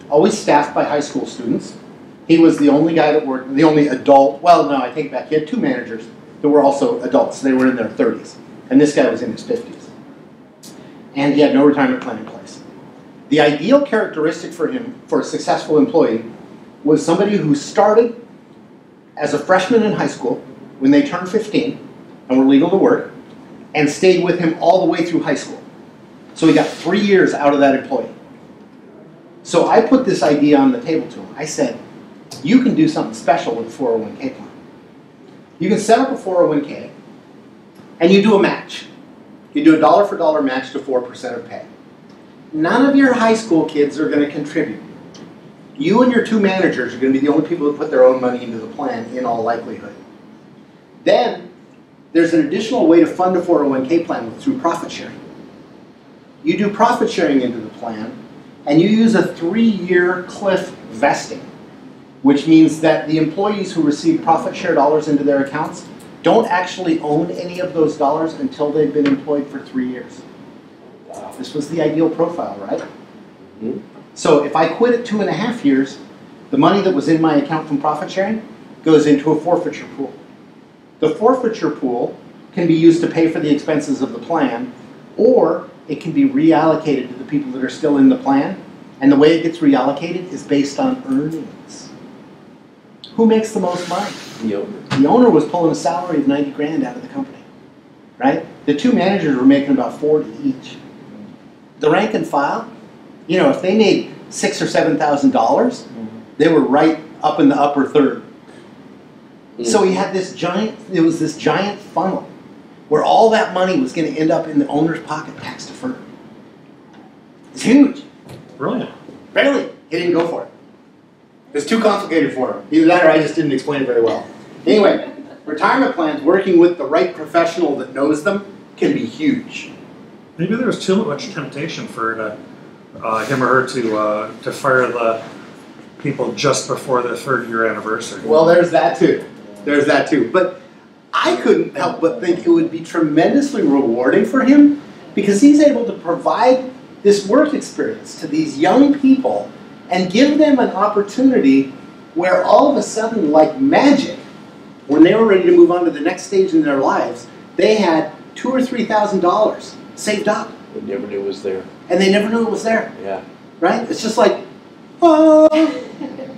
always staffed by high school students. He was the only guy that worked, the only adult, well, no, I take it back. He had two managers that were also adults. They were in their 30s. And this guy was in his 50s. And he had no retirement plan in place. The ideal characteristic for him, for a successful employee, was somebody who started as a freshman in high school when they turned 15 and were legal to work, and stayed with him all the way through high school. So he got 3 years out of that employee. So I put this idea on the table to him. I said, you can do something special with a 401k plan. You can set up a 401k and you do a match. You do a dollar for dollar match to 4% of pay. None of your high school kids are going to contribute. You and your two managers are going to be the only people that put their own money into the plan in all likelihood. Then there's an additional way to fund a 401k plan through profit sharing. You do profit sharing into the plan and you use a 3-year cliff vesting, which means that the employees who receive profit share dollars into their accounts don't actually own any of those dollars until they've been employed for 3 years. This was the ideal profile, right? Mm-hmm. So if I quit at 2.5 years, the money that was in my account from profit sharing goes into a forfeiture pool. The forfeiture pool can be used to pay for the expenses of the plan, or it can be reallocated to the people that are still in the plan, and the way it gets reallocated is based on earnings. Who makes the most money? The owner. The owner was pulling a salary of 90 grand out of the company, right? The two managers were making about 40 each. The rank and file, you know, if they made $6,000 or $7,000, they were right up in the upper third. So he had this giant, it was this giant funnel where all that money was going to end up in the owner's pocket, tax deferred. It's huge. Brilliant. Really, he didn't go for it. It's too complicated for him. Either that or I just didn't explain it very well. Anyway, retirement plans, working with the right professional that knows them, can be huge. Maybe there was too much temptation for him or her to fire the people just before their 3rd-year anniversary. Well, there's that too. There's that too. But I couldn't help but think it would be tremendously rewarding for him because he's able to provide this work experience to these young people and give them an opportunity where all of a sudden, like magic, when they were ready to move on to the next stage in their lives, they had $2,000 or $3,000 saved up. They never knew it was there. And they never knew it was there. Yeah. Right? It's just like, oh.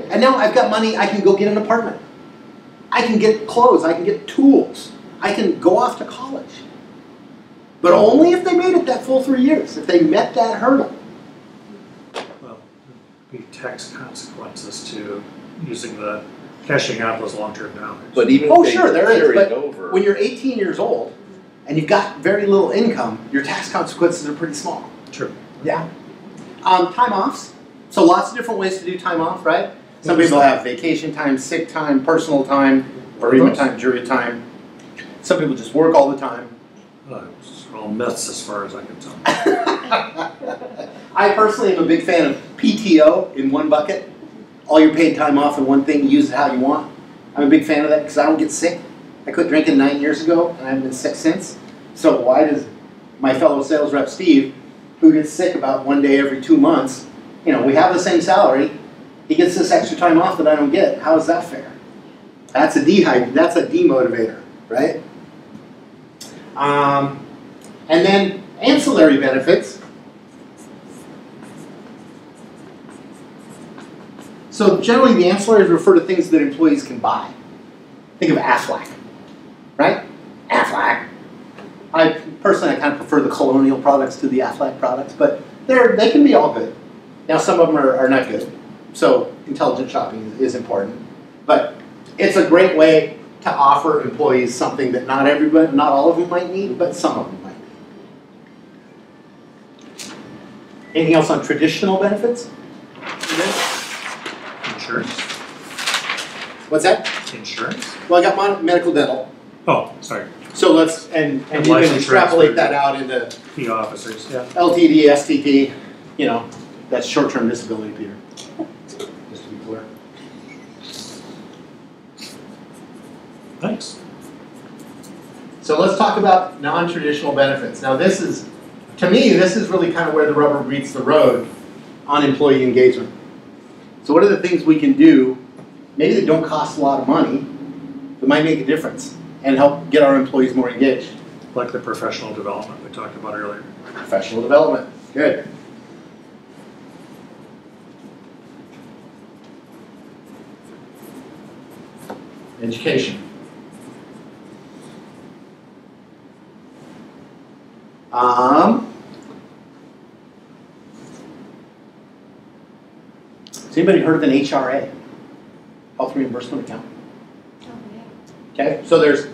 And now I've got money, I can go get an apartment. I can get clothes, I can get tools. I can go off to college. But only if they made it that full 3 years, if they met that hurdle. Well, there'd be tax consequences to cashing out those long-term dollars. But even Oh, if they sure, there is. carried But over, when you're 18 years old and you've got very little income, your tax consequences are pretty small. True. Yeah. Time offs. So lots of different ways to do time off, right? Some people have vacation time, sick time, personal time, bereavement time, jury time. Some people just work all the time. It's all myths as far as I can tell. I personally am a big fan of PTO in one bucket. All your paid time off in one thing, use it how you want. I'm a big fan of that because I don't get sick. I quit drinking 9 years ago and I haven't been sick since. So why does my fellow sales rep Steve, who gets sick about 1 day every 2 months, we have the same salary, he gets this extra time off that I don't get. How is that fair? That's a demotivator, right? And then ancillary benefits. So generally the ancillaries refer to things that employees can buy. Think of Aflac, right? Aflac. I kind of prefer the Colonial products to the Aflac products, but they can be all good. Now some of them are not good. So intelligent shopping is important. But it's a great way to offer employees something that not all of them might need, but some of them might need. Anything else on traditional benefits? Insurance? What's that? Insurance? Well, I got medical dental. Oh, sorry. So let's, and you life can insurance extrapolate for that out into the officers, yeah. LTD, STD, that's short-term disability, Peter. Just to be clear. Thanks. So let's talk about non-traditional benefits. Now to me, this is really kind of where the rubber meets the road on employee engagement. So what are the things we can do, maybe that don't cost a lot of money, that might make a difference and help get our employees more engaged? Like the professional development we talked about earlier. Professional development, good. Education. Has anybody heard of an HRA? Health Reimbursement Account? Oh, yeah. Okay, so there's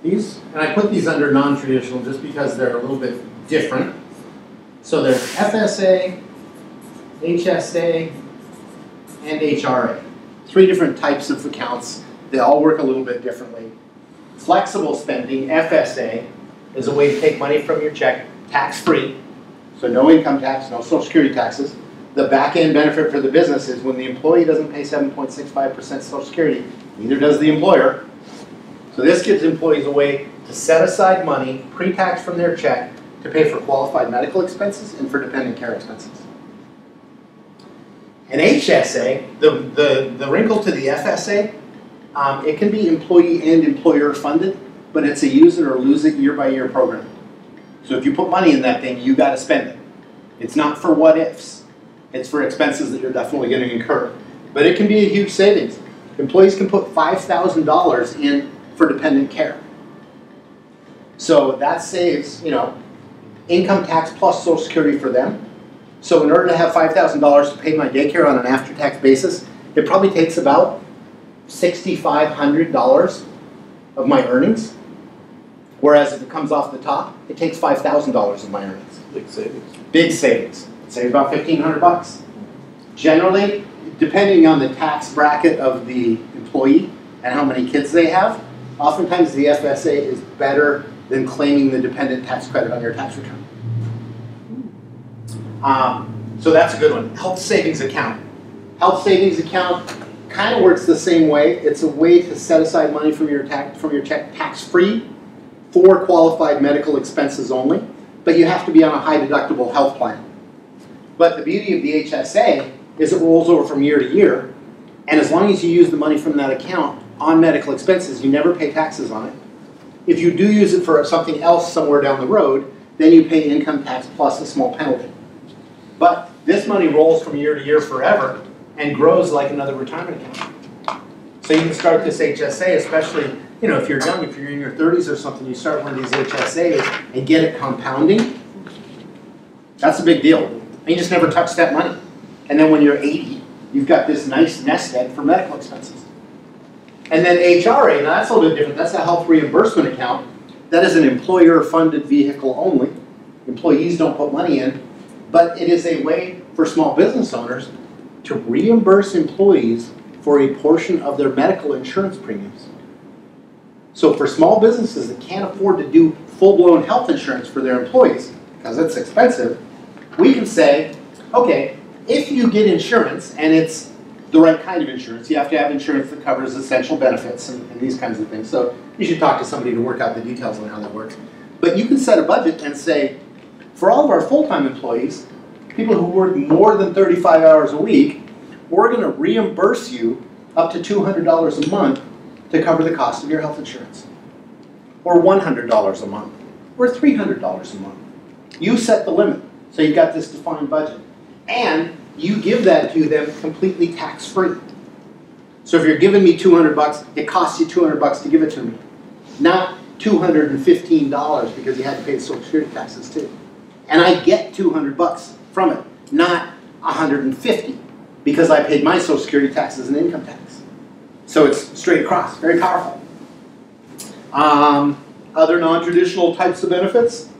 these, and I put these under non-traditional just because they're a little bit different. So there's FSA, HSA, and HRA. 3 different types of accounts. They all work a little bit differently. Flexible spending, FSA, is a way to take money from your check tax-free. So no income tax, no Social Security taxes. The back-end benefit for the business is when the employee doesn't pay 7.65% Social Security, neither does the employer. So this gives employees a way to set aside money, pre-tax from their check, to pay for qualified medical expenses and for dependent care expenses. An HSA, the wrinkle to the FSA, it can be employee and employer funded, but it's a use it or lose it year-by-year program. So if you put money in that thing, you got to spend it. It's not for what ifs. It's for expenses that you're definitely going to incur. But it can be a huge savings. Employees can put $5,000 in for dependent care. So that saves, income tax plus Social Security for them. So in order to have $5,000 to pay my daycare on an after-tax basis, it probably takes about $6,500 of my earnings. Whereas if it comes off the top, it takes $5,000 of my earnings. Big savings. Big savings. It saves about $1,500. Generally, depending on the tax bracket of the employee and how many kids they have, oftentimes the FSA is better than claiming the dependent tax credit on your tax return. So that's a good one. Health savings account. Health savings account kind of works the same way. It's a way to set aside money from your check tax-free for qualified medical expenses only, but you have to be on a high deductible health plan. But the beauty of the HSA is it rolls over from year to year, and as long as you use the money from that account on medical expenses, you never pay taxes on it. If you do use it for something else somewhere down the road, then you pay income tax plus a small penalty. But this money rolls from year to year forever and grows like another retirement account. So you can start this HSA, especially if you're young, if you're in your 30s or something, you start one of these HSAs and get it compounding. That's a big deal. And you just never touch that money. And then when you're 80, you've got this nice nest egg for medical expenses. And then HRA, now that's a little bit different. That's a health reimbursement account. That is an employer-funded vehicle only. Employees don't put money in. But it is a way for small business owners to reimburse employees for a portion of their medical insurance premiums. So for small businesses that can't afford to do full-blown health insurance for their employees, because it's expensive, we can say, okay, if you get insurance, and it's the right kind of insurance, you have to have insurance that covers essential benefits and these kinds of things. So you should talk to somebody to work out the details on how that works. But you can set a budget and say, for all of our full-time employees, people who work more than 35 hours a week, we're going to reimburse you up to $200 a month to cover the cost of your health insurance. Or $100 a month. Or $300 a month. You set the limit. So you've got this defined budget. And you give that to them completely tax-free. So if you're giving me 200 bucks, it costs you 200 bucks to give it to me. Not $215 because you had to pay the Social Security taxes too. And I get 200 bucks from it, not 150 because I paid my Social Security taxes and income tax. So it's straight across, very powerful. Other non-traditional types of benefits.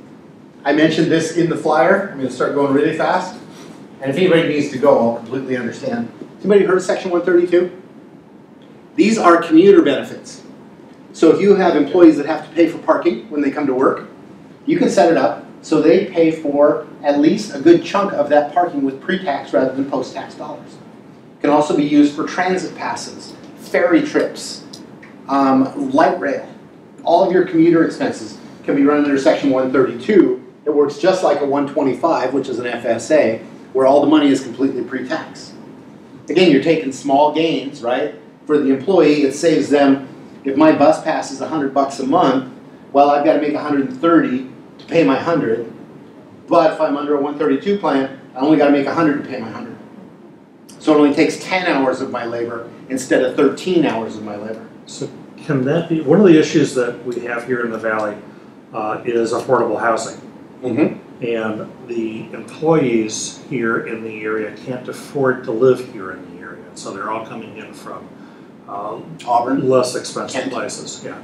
I mentioned this in the flyer. I'm going to start going really fast. And if anybody needs to go, I'll completely understand. Anybody heard of Section 132? These are commuter benefits. So if you have employees that have to pay for parking when they come to work, you can set it up so they pay for at least a good chunk of that parking with pre-tax rather than post-tax dollars. It can also be used for transit passes, ferry trips, light rail. All of your commuter expenses can be run under Section 132. It works just like a 125, which is an FSA, where all the money is completely pre-tax. Again, you're taking small gains, right? For the employee, it saves them, if my bus pass is 100 bucks a month, well, I've got to make 130 to pay my 100. But if I'm under a 132 plan, I only got to make 100 to pay my 100. So it only takes 10 hours of my labor instead of 13 hours of my labor. So can that be, one of the issues that we have here in the Valley is affordable housing. Mm-hmm. And the employees here in the area can't afford to live here in the area. So they're all coming in from Auburn, less expensive Kent. places. Yeah.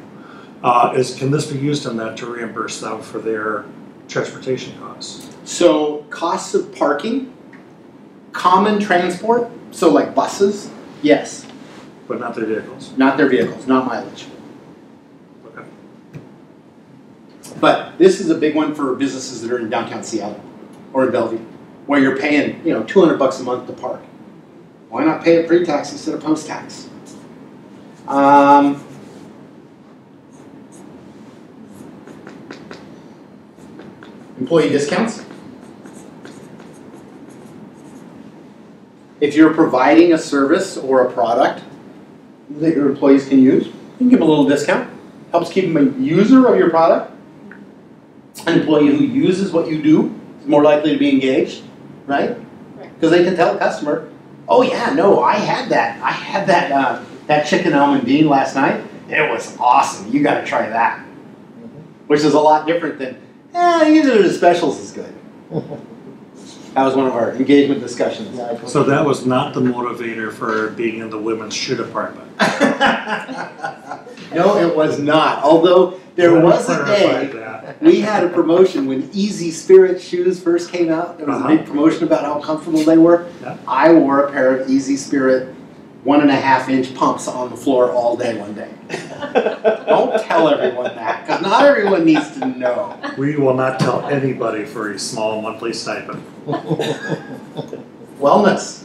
Can this be used in that to reimburse them for their transportation costs? So costs of parking, common transport, so like buses, yes. But not their vehicles? Not their vehicles, not mileage. Okay. But this is a big one for businesses that are in downtown Seattle or in Bellevue, where you're paying 200 bucks a month to park. Why not pay it pre-tax instead of post-tax? Employee discounts. If you're providing a service or a product that your employees can use, you can give them a little discount. Helps keep them a user of your product. An employee who uses what you do is more likely to be engaged, right? Because they can tell a customer, oh yeah, no, I had that chicken almond bean last night. It was awesome. You got to try that. Which is a lot different than, either of the specials is good. That was one of our engagement discussions. So that was not the motivator for being in the women's shoe department? No, it was not. Although there was a day, We had a promotion when Easy Spirit shoes first came out. There was a big promotion about how comfortable they were. Yeah. I wore a pair of Easy Spirit 1.5-inch pumps on the floor all day one day. Don't tell everyone that, because not everyone needs to know. We will not tell anybody for a small monthly stipend. Wellness.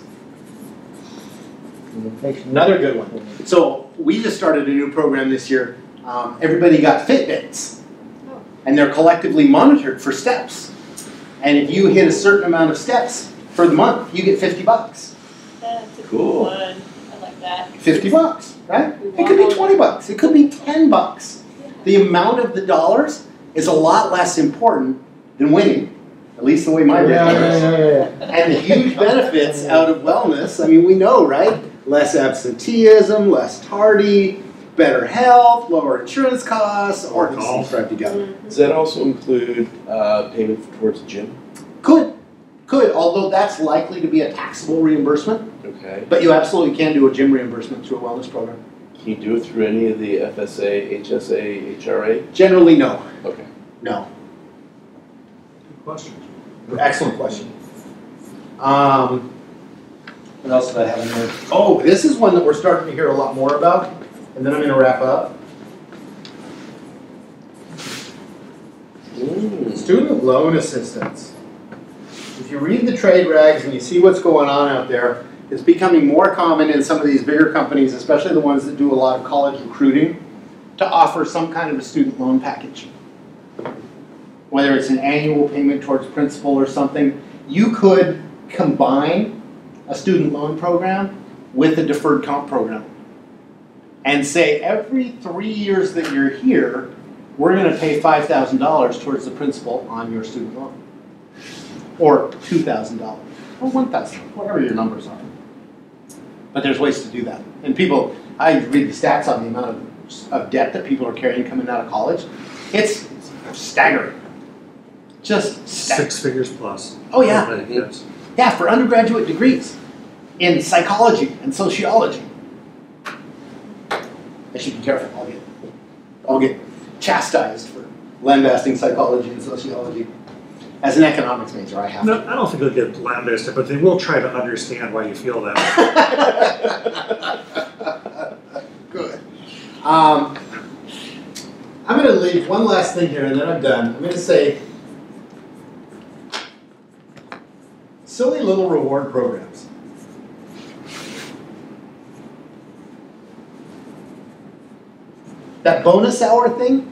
Another good one. So we just started a new program this year. Everybody got Fitbits, and they're collectively monitored for steps. And if you hit a certain amount of steps for the month, you get $50. That's a Cool. cool one. I like that. $50, right? It could be $20. It could be $10. The amount of the dollars is a lot less important than winning, at least the way my brain works. And the huge benefits out of wellness, I mean, we know, right? Less absenteeism, less tardy, better health, lower insurance costs, or these things right together. Does that also include payment towards gym? Could, although that's likely to be a taxable reimbursement, Okay. but you absolutely can do a gym reimbursement through a wellness program. Can you do it through any of the FSA, HSA, HRA? Generally, no. Okay. No. Good question. Excellent question. What else did I have in there? Oh, this is one that we're starting to hear a lot more about, and then I'm going to wrap up. Student loan assistance. If you read the trade rags and you see what's going on out there, it's becoming more common in some of these bigger companies, especially the ones that do a lot of college recruiting, to offer some kind of a student loan package. Whether it's an annual payment towards principal or something, you could combine a student loan program with a deferred comp program and say every 3 years that you're here, we're going to pay $5,000 towards the principal on your student loan, or $2,000 or $1,000, whatever your numbers are. But there's ways to do that. And people, I read the stats on the amount of debt that people are carrying coming out of college. It's staggering. Just staggering. 6 figures plus. Oh yeah. Yes. Yeah, for undergraduate degrees in psychology and sociology. I should be careful. I'll get chastised for lambasting psychology and sociology. As an economics major, I have No, to. I don't think they'll get lambasted, but they will try to understand why you feel that way. Good. I'm going to leave one last thing here, and then I'm done. I'm going to say silly little reward programs. That bonus hour thing,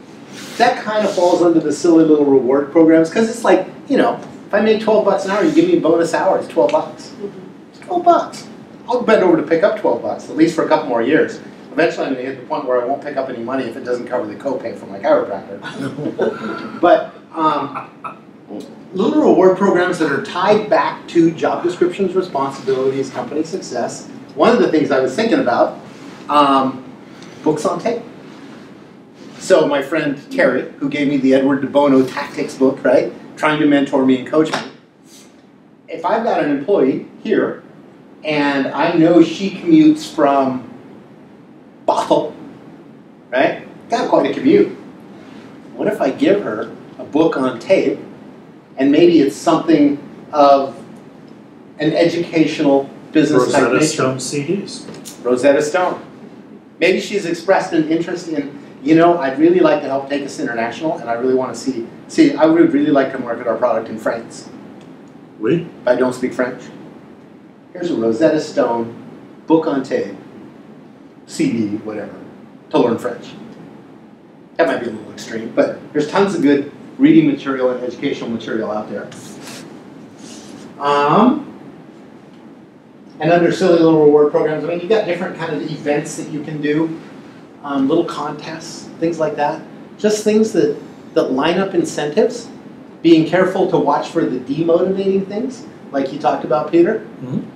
that kind of falls under the silly little reward programs, because it's like, you know, if I make $12 an hour, you give me a bonus hour, it's $12. It's $12. I'll bend over to pick up $12, at least for a couple more years. Eventually I'm going to hit the point where I won't pick up any money if it doesn't cover the copay for my chiropractor. But little reward programs that are tied back to job descriptions, responsibilities, company success. One of the things I was thinking about, books on tape. So my friend Terry, who gave me the Edward de Bono Tactics book, right, trying to mentor me and coach me. If I've got an employee here, and I know she commutes from Bothell, right, got quite a commute. What if I give her a book on tape, and maybe it's something of an educational business type nature? Rosetta Stone CDs. Rosetta Stone. Maybe she's expressed an interest in, you know, I'd really like to help take us international, and I really want to see, I would really like to market our product in France. Oui. If I don't speak French. Here's a Rosetta Stone book on tape, CD, whatever, to learn French. That might be a little extreme, but there's tons of good reading material and educational material out there. And under silly little reward programs, I mean, you've got different kind of events that you can do, little contests, things like that. Just things that line up incentives, being careful to watch for the demotivating things, like you talked about, Peter,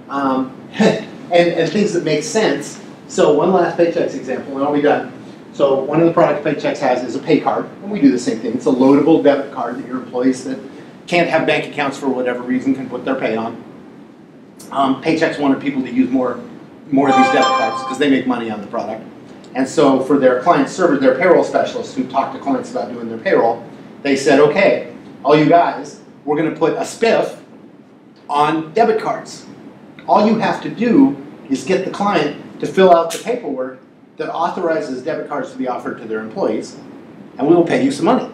and things that make sense. So one last Paychex example, and I'll be done. So one of the products Paychex has is a pay card, and we do the same thing. It's a loadable debit card that your employees that can't have bank accounts for whatever reason can put their pay on. Paychex wanted people to use more of these debit cards because they make money on the product. And so for their client servers, their payroll specialists who talk to clients about doing their payroll, They said, okay, all you guys, we're going to put a spiff on debit cards. All you have to do is get the client to fill out the paperwork that authorizes debit cards to be offered to their employees, and we will pay you some money.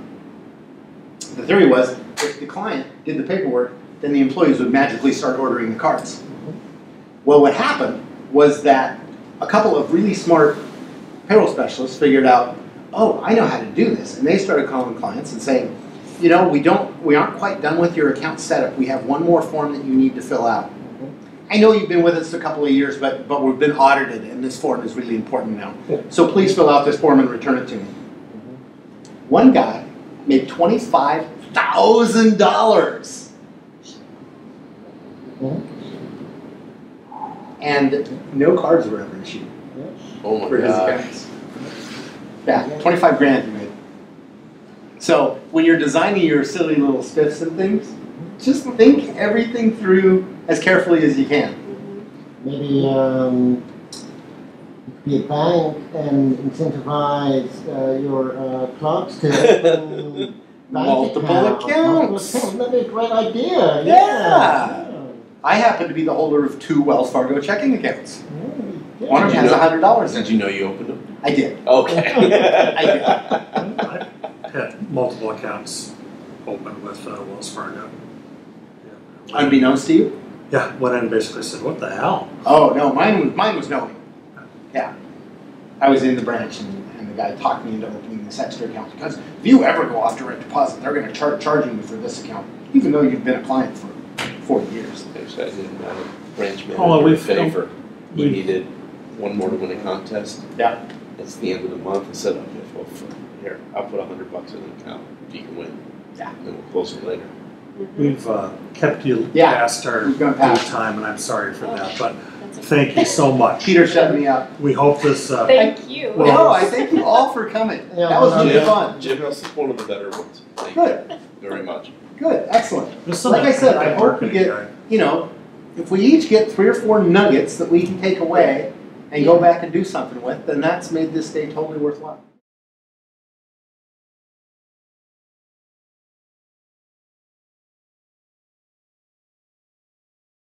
The theory was, if the client did the paperwork, then the employees would magically start ordering the cards. Well, what happened was that a couple of really smart payroll specialists figured out, oh, I know how to do this. And they started calling clients and saying, you know, we aren't quite done with your account setup. We have one more form that you need to fill out. I know you've been with us a couple of years, but we've been audited, and this form is really important now. So please fill out this form and return it to me. One guy made $25,000. And no cards were ever issued Oh for my his gosh. accounts. Yeah, 25 grand he made. So when you're designing your silly little spiffs and things, just think everything through as carefully as you can. Maybe you could be a bank and incentivize your clerks to open bank Multiple accounts. That'd be a great idea. Yeah. I happen to be the holder of 2 Wells Fargo checking accounts. Yeah. One of them has $100 in Did it. you know you opened them? I did. Okay. I did. I had multiple accounts open with Wells Fargo. Yeah. Unbeknownst to you? Yeah, went in and basically said, what the hell? Oh no, mine was knowing. Yeah, I was in the branch and the guy talked me into opening this extra account because if you ever go off direct deposit, they're going to charge you for this account, even though you've been a client for 40 years. Actually, I did branch manager Oh, a we've- favor. He we've- needed one more to win a contest. Yeah. It's the end of the month. I said, okay, well, here, I'll put $100 in the account if you can win. Yeah. And we'll close it later. We've kept you Yeah, past our we've gone due past. time, and I'm sorry for that, but That's okay. thank you so much. Peter shut me up. We hope this, Thank you. Well- No, I thank you all for coming. Yeah, That was well, really Jim, fun. Jim, this is one of the better ones. Thank Good, you very much. good, excellent. there's some Like I said, I hope we marketing get, guy. you know, if we each get 3 or 4 nuggets that we can take away and go back and do something with, then that's made this day totally worthwhile.